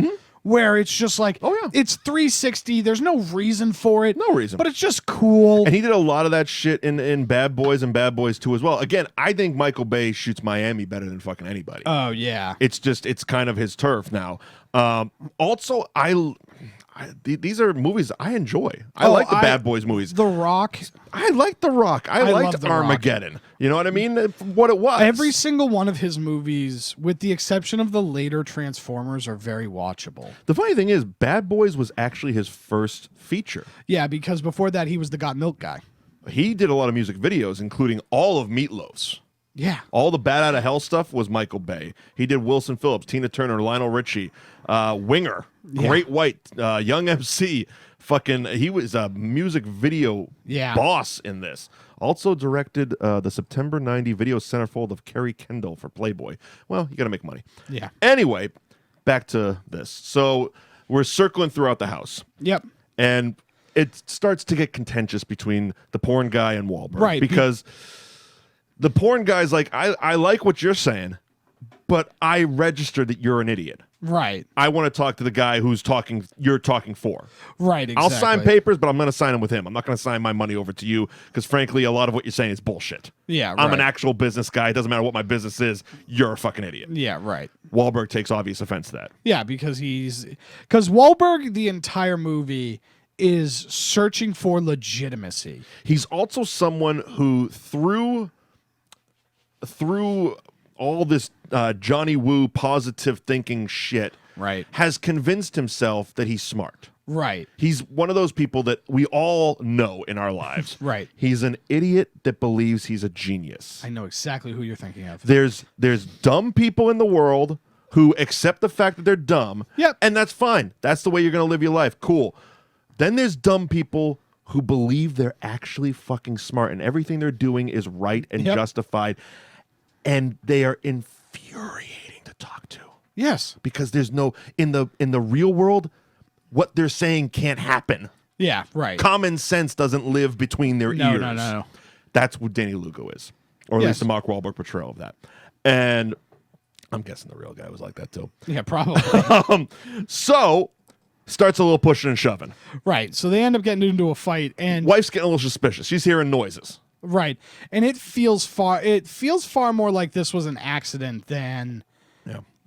Where it's just like, Oh, yeah. it's 360. There's no reason for it. No reason. But it's just cool. And he did a lot of that shit in Bad Boys and Bad Boys 2 as well. Again, I think Michael Bay shoots Miami better than fucking anybody. Oh, yeah. It's kind of his turf now. Also, these are movies I enjoy. I like the Bad Boys movies. The Rock. I like The Rock. I liked love The Rock. Armageddon. You know what I mean? What it was. Every single one of his movies, with the exception of the later Transformers, are very watchable. The funny thing is, Bad Boys was actually his first feature. Yeah, because before that, he was the Got Milk guy. He did a lot of music videos, including all of Meatloaf's. Yeah. All the Bat Out of Hell stuff was Michael Bay. He did Wilson Phillips, Tina Turner, Lionel Richie, Winger, Great White, Young MC. He was a music video boss in this. Also directed the September 90 video centerfold of Kerry Kendall for Playboy. Well, you got to make money. Yeah. Anyway, back to this. So we're circling throughout the house. Yep. And it starts to get contentious between the porn guy and Wahlberg. Right. Because the porn guy's like, I like what you're saying, but I registered that you're an idiot. Right. I want to talk to the guy you're talking for. Right, exactly. I'll sign papers, but I'm going to sign them with him. I'm not going to sign my money over to you because, frankly, a lot of what you're saying is bullshit. Yeah, right. I'm an actual business guy. It doesn't matter what my business is. You're a fucking idiot. Yeah, right. Wahlberg takes obvious offense to that. Yeah, because Wahlberg, the entire movie, is searching for legitimacy. He's also someone who, through all this Johnny Woo positive thinking shit, Right. has convinced himself that he's smart. Right. He's one of those people that we all know in our lives. Right. He's an idiot that believes he's a genius. I know exactly who you're thinking of. There's dumb people in the world who accept the fact that they're dumb. Yep. And that's fine. That's the way you're going to live your life. Cool. Then there's dumb people who believe they're actually fucking smart and everything they're doing is right and justified. And they are infuriating to talk to. Yes. Because there's no in the real world, what they're saying can't happen. Yeah, right. Common sense doesn't live between their ears. No. That's what Danny Lugo is. Or at least the Mark Wahlberg portrayal of that. And I'm guessing the real guy was like that too. Yeah, probably. So starts a little pushing and shoving. Right. So they end up getting into a fight and Wife's getting a little suspicious. She's hearing noises. right. And it feels far more like this was an accident than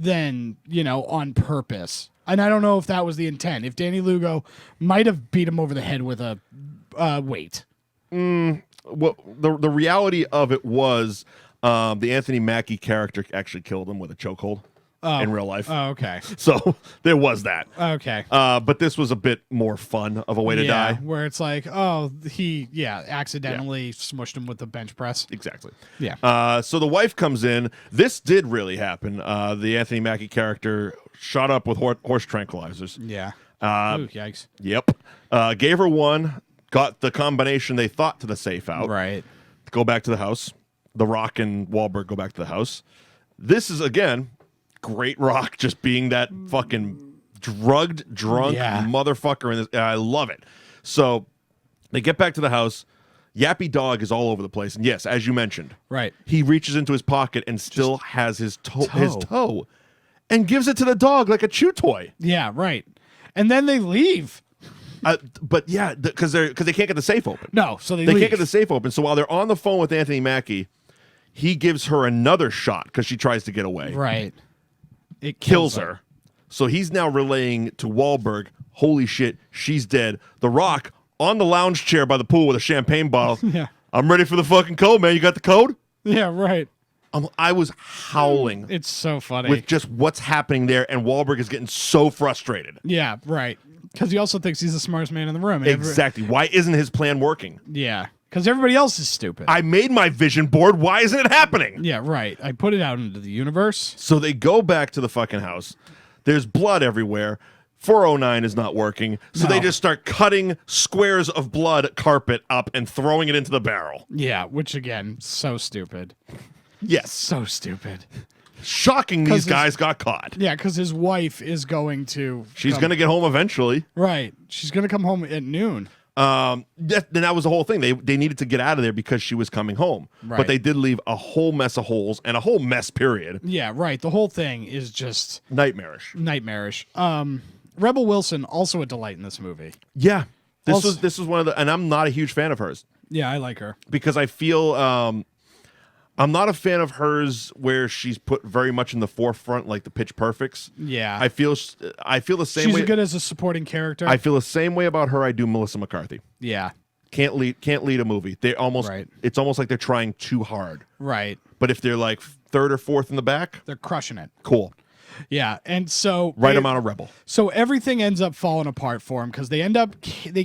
on purpose. And I don't know if that was the intent. If Danny Lugo might have beat him over the head with a weight. Well, the reality of it was the Anthony Mackie character actually killed him with a chokehold in real life. Oh, okay. So there was that. Okay. But this was a bit more fun of a way to die. Where it's like, he accidentally smushed him with the bench press. Exactly. Yeah. So the wife comes in. This did really happen. The Anthony Mackie character shot up with horse tranquilizers. Yeah. Ooh, yikes. Yep. Gave her one. Got the combination they thought to the safe out. Right. Go back to the house. The Rock and Wahlberg go back to the house. This is, again, great Rock just being that fucking drunk motherfucker. In this. I love it. So they get back to the house. Yappy Dog is all over the place. And yes, as you mentioned, right, he reaches into his pocket and still has his toe and gives it to the dog like a chew toy. Yeah, right. And then they leave. But yeah, because they can't get the safe open. No, so they can't get the safe open. So while they're on the phone with Anthony Mackie, he gives her another shot because she tries to get away. Right. It kills her. So he's now relaying to Wahlberg, holy shit, she's dead. The Rock on the lounge chair by the pool with a champagne bottle. Yeah. I'm ready for the fucking code, man. You got the code? Yeah, right. I was howling. It's so funny. With just what's happening there, and Wahlberg is getting so frustrated. Yeah, right. Because he also thinks he's the smartest man in the room. Exactly. Why isn't his plan working? Yeah. Because everybody else is stupid. I made my vision board. Why isn't it happening? Yeah, right. I put it out into the universe. So they go back to the fucking house. There's blood everywhere. 409 is not working. So they just start cutting squares of blood carpet up and throwing it into the barrel. Yeah, which again, so stupid. Yes. So stupid. Shocking these guys got caught. Yeah, because his wife is going to... She's going to get home eventually. Right. She's going to come home at noon. Then that was the whole thing. They needed to get out of there because she was coming home. Right. But they did leave a whole mess of holes and a whole mess, period. Yeah, right. The whole thing is just... Nightmarish. Rebel Wilson, also a delight in this movie. Yeah. This was one of the... And I'm not a huge fan of hers. Yeah, I like her. Because I feel... I'm not a fan of hers where she's put very much in the forefront, like the Pitch Perfects. Yeah. I feel the same way. She's good as a supporting character. I feel the same way about her I do Melissa McCarthy. Yeah. Can't lead a movie. They almost It's almost like they're trying too hard. Right. But if they're like third or fourth in the back, they're crushing it. Cool. Yeah, and so right amount of rebel. So everything ends up falling apart for them because they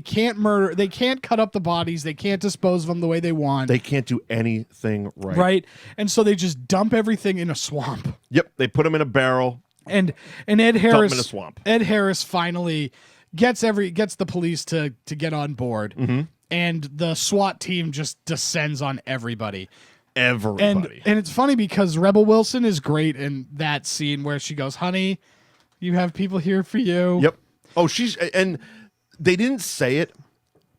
can't murder, they can't cut up the bodies, they can't dispose of them the way they want. They can't do anything right. Right, and so they just dump everything in a swamp. Yep, they put them in a barrel. And Ed Harris, dump them in a swamp. Ed Harris finally gets the police to get on board, and the SWAT team just descends on everybody. Everybody. And it's funny because Rebel Wilson is great in that scene where she goes, "Honey, you have people here for you." Yep. Oh, and they didn't say it,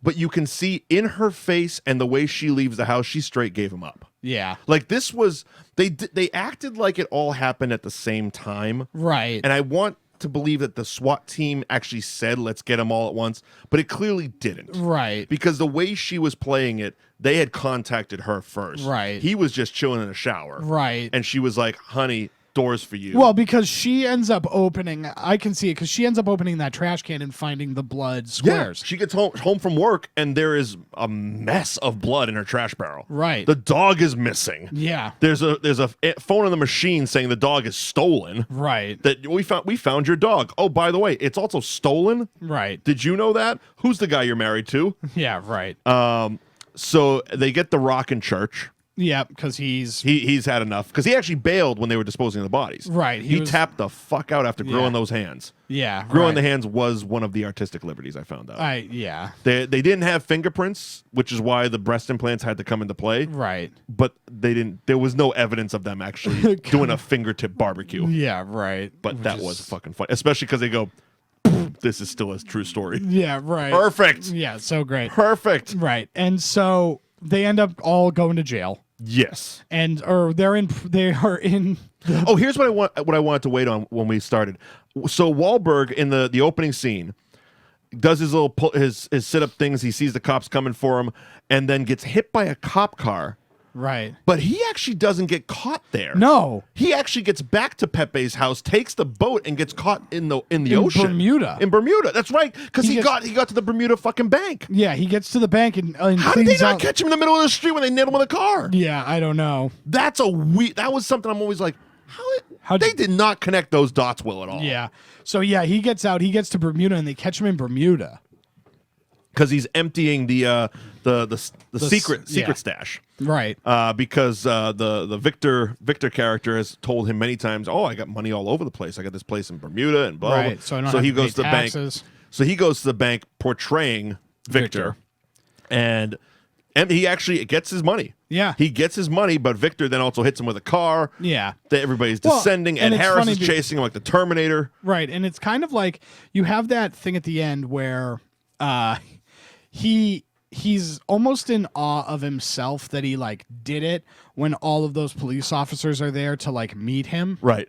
but you can see in her face and the way she leaves the house, she straight gave him up. Yeah. Like this was they acted like it all happened at the same time. Right. And I want to believe that the SWAT team actually said, let's get them all at once, but it clearly didn't. Right. Because the way she was playing it, they had contacted her first. Right. He was just chilling in a shower. Right. And she was like, honey, doors for you. Well, because she ends up opening, I can see it, because she ends up opening that trash can and finding the blood squares. Yeah, she gets home from work, and there is a mess of blood in her trash barrel. Right. The dog is missing. Yeah. There's a phone on the machine saying the dog is stolen. Right. That we found your dog. Oh, by the way, it's also stolen. Right. Did you know that? Who's the guy you're married to? Yeah, right. So they get the rock in church. Yeah, because he's had enough. Because he actually bailed when they were disposing of the bodies. Right. He tapped the fuck out after grilling those hands. Yeah. Grilling the hands was one of the artistic liberties I found out. Yeah. They didn't have fingerprints, which is why the breast implants had to come into play. Right. But they didn't. There was no evidence of them actually doing a fingertip barbecue. Yeah. Right. But that was fucking fun, especially because they go, "This is still a true story." Yeah. Right. Perfect. Yeah. So great. Perfect. Right. And so they end up all going to jail. Yes. And they are in. Oh, here's what I wanted to wait on when we started. So Wahlberg in the opening scene does his little his sit up things. He sees the cops coming for him, and then gets hit by a cop car. Right. But he actually doesn't get caught there. No. He actually gets back to Pepe's house, takes the boat, and gets caught in the ocean. Bermuda. In Bermuda. That's right. Because he got to the Bermuda fucking bank. Yeah, he gets to the bank and how did they not catch him in the middle of the street when they nailed him with a car? Yeah, I don't know. That was something I'm always like, how they did not connect those dots well at all. Yeah. So yeah, he gets out. He gets to Bermuda, and they catch him in Bermuda because he's emptying the secret stash. Right. Because the Victor character has told him many times, "Oh, I got money all over the place. I got this place in Bermuda and blah." Right. So he goes to the bank. So he goes to the bank portraying Victor. And he actually gets his money. Yeah. He gets his money, but Victor then also hits him with a car. Yeah. Everybo's descending, and Harris is chasing him like the Terminator. Right. And it's kind of like you have that thing at the end where he's almost in awe of himself that he did it when all of those police officers are there to meet him. Right.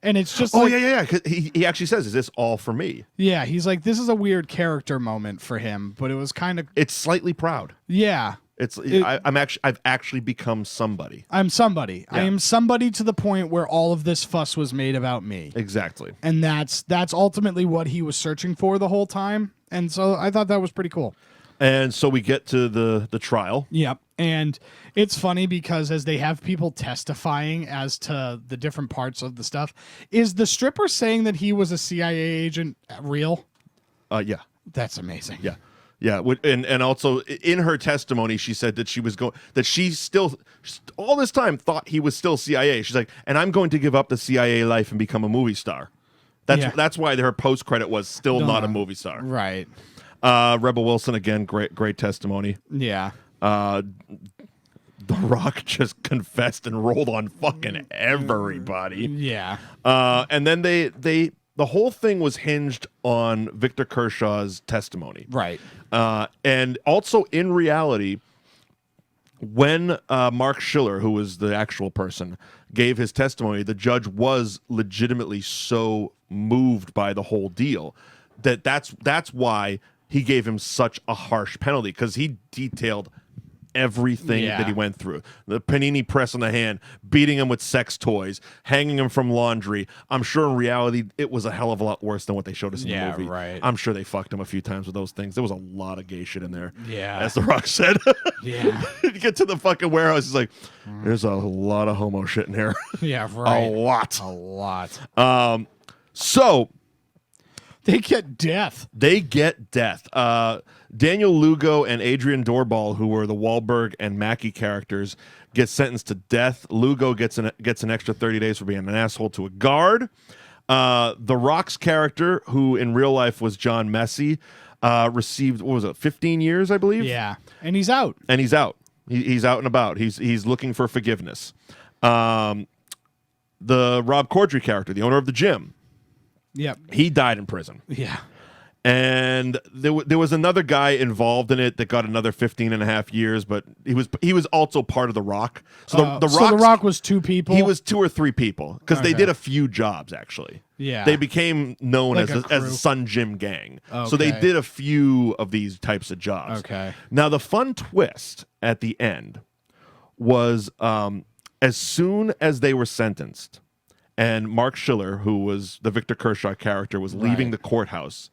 And it's just yeah. He actually says, "Is this all for me?" Yeah, he's like, this is a weird character moment for him, but it was kind of. It's slightly proud. Yeah. I've actually become somebody. I'm somebody. Yeah. I am somebody to the point where all of this fuss was made about me. Exactly. And that's ultimately what he was searching for the whole time. And so I thought that was pretty cool. And so we get to the trial. Yep. And it's funny because as they have people testifying as to the different parts of the stuff, is the stripper saying that he was a CIA agent real? Yeah. That's amazing. Yeah. Yeah, and also in her testimony, she said that she still all this time thought he was still CIA. She's like, and I'm going to give up the CIA life and become a movie star. That's why her post credit was still not a movie star. Right. Rebel Wilson again, great testimony. Yeah. The Rock just confessed and rolled on fucking everybody. Yeah. And then the whole thing was hinged on Victor Kershaw's testimony. Right. And also in reality, when Mark Schiller, who was the actual person, gave his testimony, the judge was legitimately so moved by the whole deal that's why he gave him such a harsh penalty, because he detailed everything that he went through. The panini press on the hand, beating him with sex toys, hanging him from laundry. I'm sure in reality it was a hell of a lot worse than what they showed us in the movie. Right. I'm sure they fucked him a few times with those things. There was a lot of gay shit in there. Yeah. As The Rock said. Yeah. You get to the fucking warehouse, he's like, there's a lot of homo shit in here. Yeah, right. A lot. So they get death. Daniel Lugo and Adrian Doorbal, who were the Wahlberg and Mackie characters, get sentenced to death. Lugo gets an extra 30 days for being an asshole to a guard. The Rock's character, who in real life was John Messi, received, 15 years, I believe? Yeah, and he's out. He's out and about. He's looking for forgiveness. The Rob Corddry character, the owner of the gym, yep, he died in prison. Yeah. And there was another guy involved in it that got another 15 and a half years, but he was also part of The Rock. So the Rock was two people? He was 2 or 3 people, because they did a few jobs, actually. Yeah. They became known Like as the Sun Gym Gang. So they Okay. did a few of these types of jobs. Okay. Now, the fun twist at the end was as soon as they were sentenced, and Mark Schiller, who was the Victor Kershaw character, was leaving the courthouse,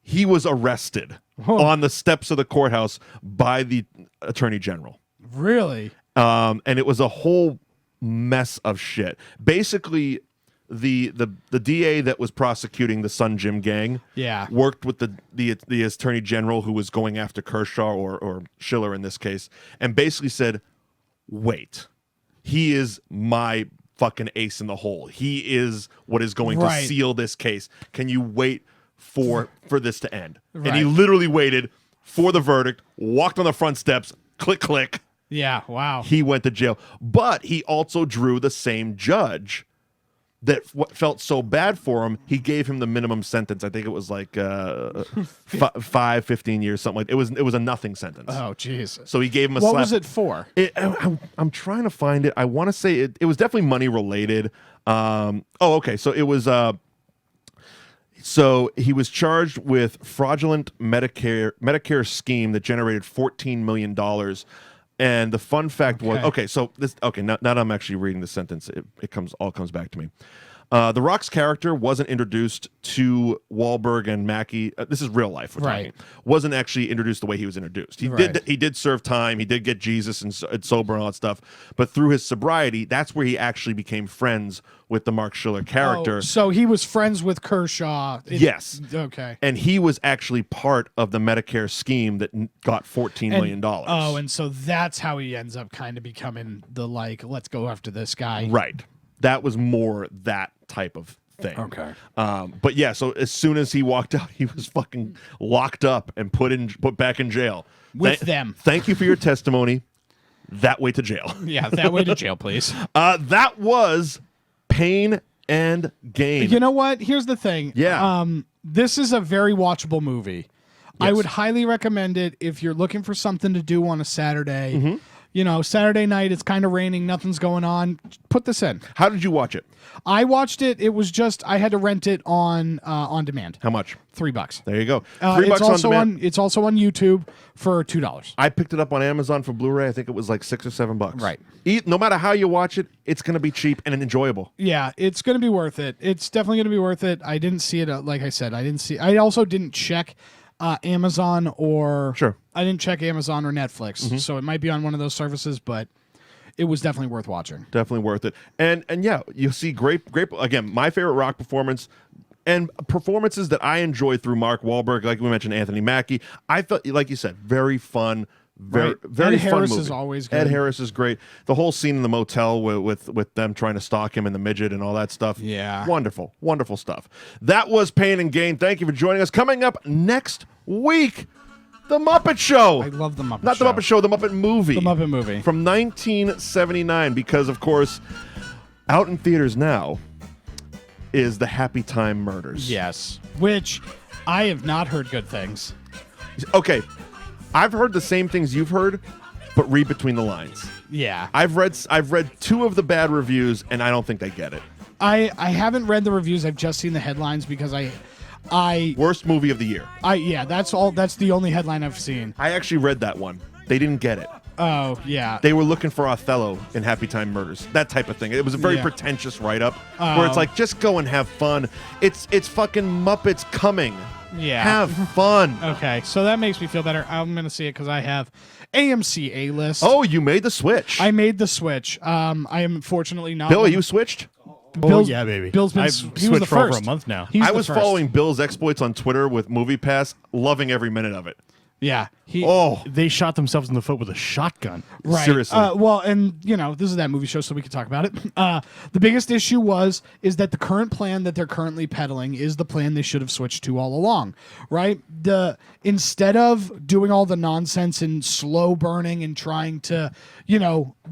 he was arrested on the steps of the courthouse by the attorney general. Really? And it was a whole mess of shit. Basically, the DA that was prosecuting the Sun Gym Gang worked with the attorney general who was going after Kershaw or Schiller in this case, and basically said, wait, he is my fucking ace in the hole. He is what is going to seal this case. Can you wait for this to end? Right. And he literally waited for the verdict, walked on the front steps, click, click. Yeah, wow. He went to jail. But he also drew the same judge that felt so bad for him, he gave him the minimum sentence. I think it was like 15 years, something like that. It was a nothing sentence. Oh, jeez. So he gave him a What slap. was it for? I'm trying to find it. I want to say it was definitely money related. Okay. So it was... So he was charged with fraudulent Medicare scheme that generated $14 million. And the fun fact was, now that I'm actually reading the sentence, it all comes back to me. The Rock's character wasn't introduced to Wahlberg and Mackie. This is real life. We're talking. Wasn't actually introduced the way he was introduced. He did serve time. He did get Jesus and sober and all that stuff. But through his sobriety, that's where he actually became friends with the Mark Schiller character. Oh, so he was friends with Kershaw. Yes. Okay. And he was actually part of the Medicare scheme that got $14 million. Oh, and so that's how he ends up kind of becoming the let's go after this guy. Right. That was more that type of thing. Okay. But yeah, so as soon as he walked out, he was fucking locked up and put back in jail. With them. Thank you for your testimony. That way to jail. Yeah, that way to jail, please. That was Pain and Gain. You know what? Here's the thing. Yeah. This is a very watchable movie. I Yes. would highly recommend it if you're looking for something to do on a Saturday. Mm-hmm. You know, Saturday night, it's kind of raining, nothing's going on. Put this in. How did you watch it? I watched it. It was just I had to rent it on demand. How much? $3. There you go. $3 $3 on demand. It's also on YouTube for $2. I picked it up on Amazon for Blu-ray. I think it was like $6 or $7. Right. No matter how you watch it, it's going to be cheap and enjoyable. Yeah, it's going to be worth it. It's definitely going to be worth it. I didn't see it. Like I said, I also didn't check Amazon or I didn't check Amazon or Netflix, so it might be on one of those services, but it was definitely worth watching. Definitely worth it. And yeah, you see great again, my favorite Rock performance, and performances that I enjoy through Mark Wahlberg, like we mentioned, Anthony Mackie. I felt, like you said, very fun. Very Ed fun Harris movie. is always good. Ed Harris is great. The whole scene in the motel with them trying to stalk him and the midget and all that stuff. Yeah. Wonderful. Wonderful stuff. That was Pain and Gain. Thank you for joining us. Coming up next week, The Muppet Show. I love The Muppet Show. Not The Muppet Show, The Muppet Movie. The Muppet Movie. From 1979, because, of course, out in theaters now is The Happy Time Murders. Yes. Which I have not heard good things. Okay. I've heard the same things you've heard, but read between the lines. Yeah. I've read 2 of the bad reviews, and I don't think they get it. I haven't read the reviews. I've just seen the headlines because I Worst movie of the year. yeah, that's the only headline I've seen. I actually read that one. They didn't get it. Oh, yeah. They were looking for Othello in Happy Time Murders. That type of thing. It was a very Yeah. pretentious write-up where it's like, just go and have fun. It's fucking Muppets coming. Yeah. Have fun. Okay, so that makes me feel better. I'm going to see it because I have AMC A-List. Oh, you made the switch. I made the switch. I am fortunately not. Bill, you switched? Bill's, yeah, baby. Bill's been. I've He was switched the for over first. a month now. He's I the was first. following Bill's exploits on Twitter with MoviePass, loving every minute of it. Yeah. Oh, They shot themselves in the foot with a shotgun. Right. seriously. Well, and this is that movie show, so we can talk about it. The biggest issue is that the current plan that they're currently peddling is the plan they should have switched to all along, right? Instead of doing all the nonsense and slow burning and trying to,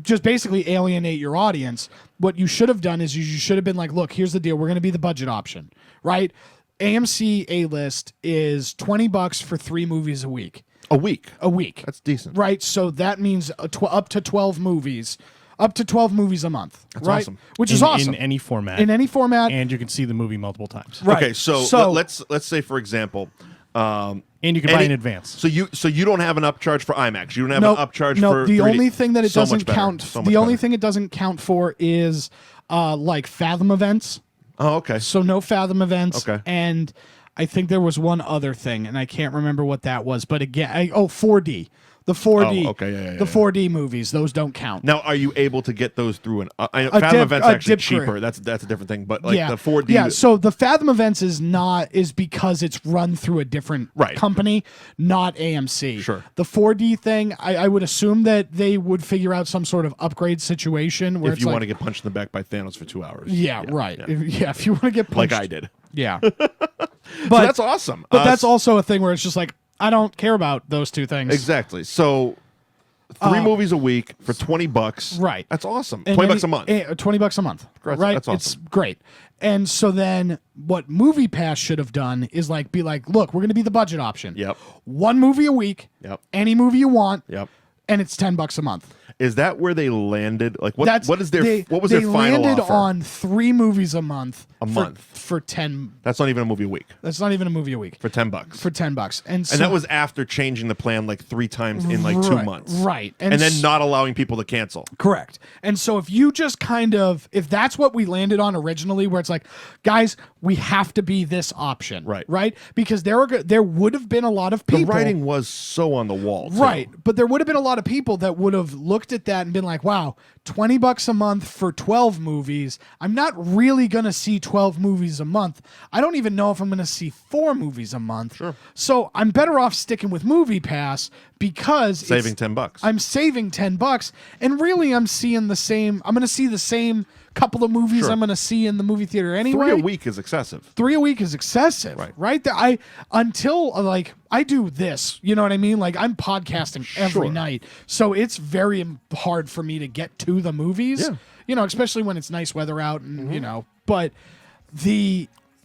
just basically alienate your audience, what you should have done is you should have been like, look, here's the deal. We're going to be the budget option, right? AMC A-List is $20 for 3 movies a week. a week. A week. That's decent. Right, so that means up to 12 movies. Up to 12 movies a month. That's right? awesome. Which is awesome. In any format. In any format. And you can see the movie multiple times. Right. Okay, so let's say, for example, And you can buy in advance. So you don't have an upcharge for IMAX. You don't have no, an upcharge no, for the 3D. only thing that it So doesn't much better. count So much the only better. thing it doesn't count for is like Fathom events. Oh, okay. So no Fathom events. Okay. And I think there was one other thing, and I can't remember what that was. But again, 4D. The 4D. Oh, okay, yeah, the 4D movies, those don't count. Now, are you able to get those through an A Fathom dip- events a actually dip cheaper? grid. That's a different thing. But like yeah. the 4D. Yeah, so the Fathom events is because it's run through a different Right. company, not AMC. Sure. The 4D thing, I would assume that they would figure out some sort of upgrade situation where if it's you like, want to get punched in the back by Thanos for 2 hours. yeah, right. Yeah. If you want to get Like punched, I did. yeah. So But that's awesome. But that's also a thing where it's just like I don't care about those two things. exactly. So 3 movies a week for $20. Right. That's awesome. And $20 a month. $20 a month. That's- right. that's It's awesome. great. And so then what Movie Pass should have done is be like, look, we're going to be the budget option. Yep. 1 movie a week. Yep. Any movie you want. Yep. And it's $10 a month. Is that where they landed? Like what? That's What is their? they, what was they their final landed offer? on 3 movies a month. month. for 10. That's not even a movie a week. That's not even a movie a week. For $10. For $10. And so, that was after changing the plan like 3 times in like 2 Right, months. right. And, And then s- not allowing people to cancel. correct. And so if you just if that's what we landed on originally, where it's like, guys, we have to be this option, Right. Right? Because there would have been a lot of The people. writing was so on the wall. too. Right. But there would have been a lot of people that would have looked at that and been like, wow, $20 a month for 12 movies. I'm not really going to see 12 movies a month. I don't even know if I'm going to see 4 movies a month. Sure. So I'm better off sticking with Movie Pass because Saving $10. I'm saving $10 and really I'm going to see the same couple of movies Sure. I'm going to see in the movie theater anyway. 3 a week is excessive. 3 a week is excessive, right? Until I do this, you know what I mean? Like I'm podcasting every Sure. night, so it's very hard for me to get to the movies. Yeah. You know, especially when it's nice weather out, and But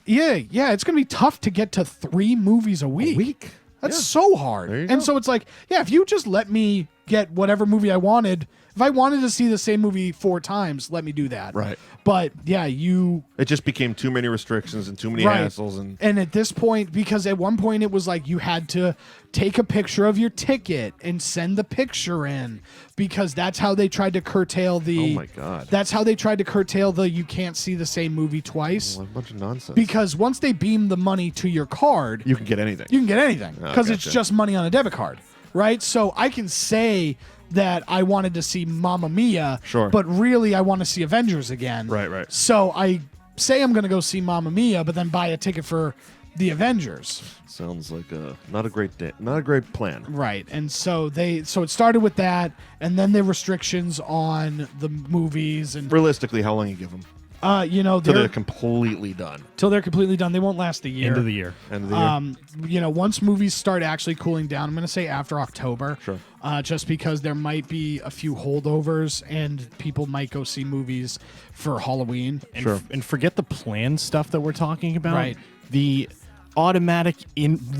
it's gonna be tough to get to 3 movies a week. That's so hard. There you And go. so it's like, if you just let me get whatever movie I wanted. If I wanted to see the same movie 4 times, let me do that. Right. But It just became too many restrictions and too many hassles. And at this point, because at one point it was like you had to take a picture of your ticket and send the picture in, because that's how they tried to curtail the. Oh my God. That's how they tried to curtail the you can't see the same movie twice. What a bunch of nonsense. Because once they beam the money to your card, you can get anything. you can get anything Oh, because it's gotcha. just money on a debit card, right? So I can say that I wanted to see Mamma Mia, Sure. but really I want to see Avengers again. Right. So I say I'm going to go see Mamma Mia, but then buy a ticket for the Avengers. Sounds like not a great plan. Right. And so it started with that, and then there were restrictions on the movies and Realistically, how long you give them? till They're completely done. Till they're completely done. They won't last a year. End of the year. End of the year. Once movies start actually cooling down, I'm going to say after October. Sure. Just because there might be a few holdovers and people might go see movies for Halloween. Sure. And forget the planned stuff that we're talking about. Right. The automatic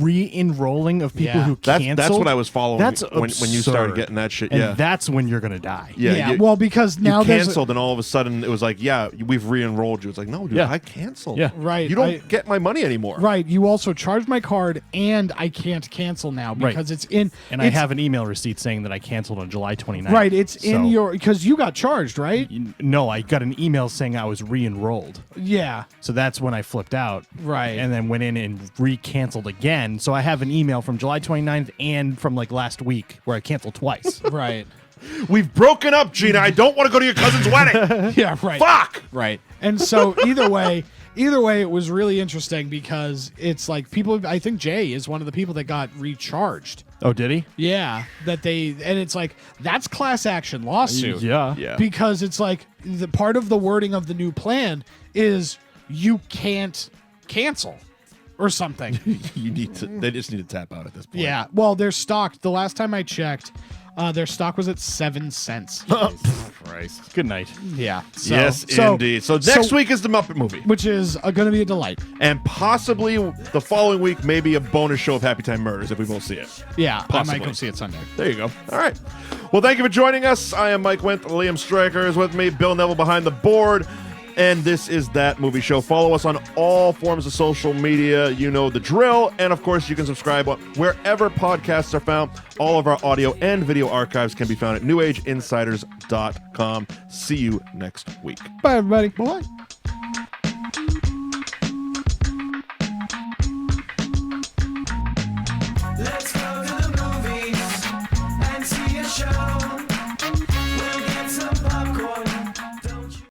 re-enrolling of people who cancel. That's what I was following That's when you started absurd. getting that shit. And Yeah. that's when you're going to die. Yeah, well, because now you there's canceled, and all of a sudden it was like, yeah, we've re-enrolled you. It's like, no, dude, Yeah. I canceled. Yeah. Right. You don't get my money anymore. Right. You also charged my card, and I can't cancel now because it's in. And I have an email receipt saying that I canceled on July 29th. Right. It's in So- your because you got charged, right? No, I got an email saying I was re-enrolled. Yeah. So that's when I flipped out. Right. And then went in and re-canceled again. So I have an email from July 29th and from like last week where I canceled twice. Right. We've broken up, Gina. I don't want to go to your cousin's wedding. Yeah. Right. Fuck. Right. And so either way, it was really interesting because it's like people. I think Jay is one of the people that got recharged. Oh, did he? Yeah, and it's like that's class action lawsuit. Yeah. Yeah. Because it's like the part of the wording of the new plan is you can't cancel or something. They just need to tap out at this point. Yeah. Well, they're stocked. The last time I checked, their stock was at 7 cents. Christ. Good night. Yeah. So, Yes, indeed. So next week is the Muppet movie. which is going to be a delight. And possibly the following week, maybe a bonus show of Happy Time Murders if we won't see it. Yeah. I Possibly. might go see it Sunday. There you go. All right. Well, thank you for joining us. I am Mike Wendt. Liam Stryker is with me. Bill Neville behind the board. And this is That Movie Show. Follow us on all forms of social media. You know the drill. And, of course, you can subscribe wherever podcasts are found. All of our audio and video archives can be found at newageinsiders.com. See you next week. Bye, everybody. Bye.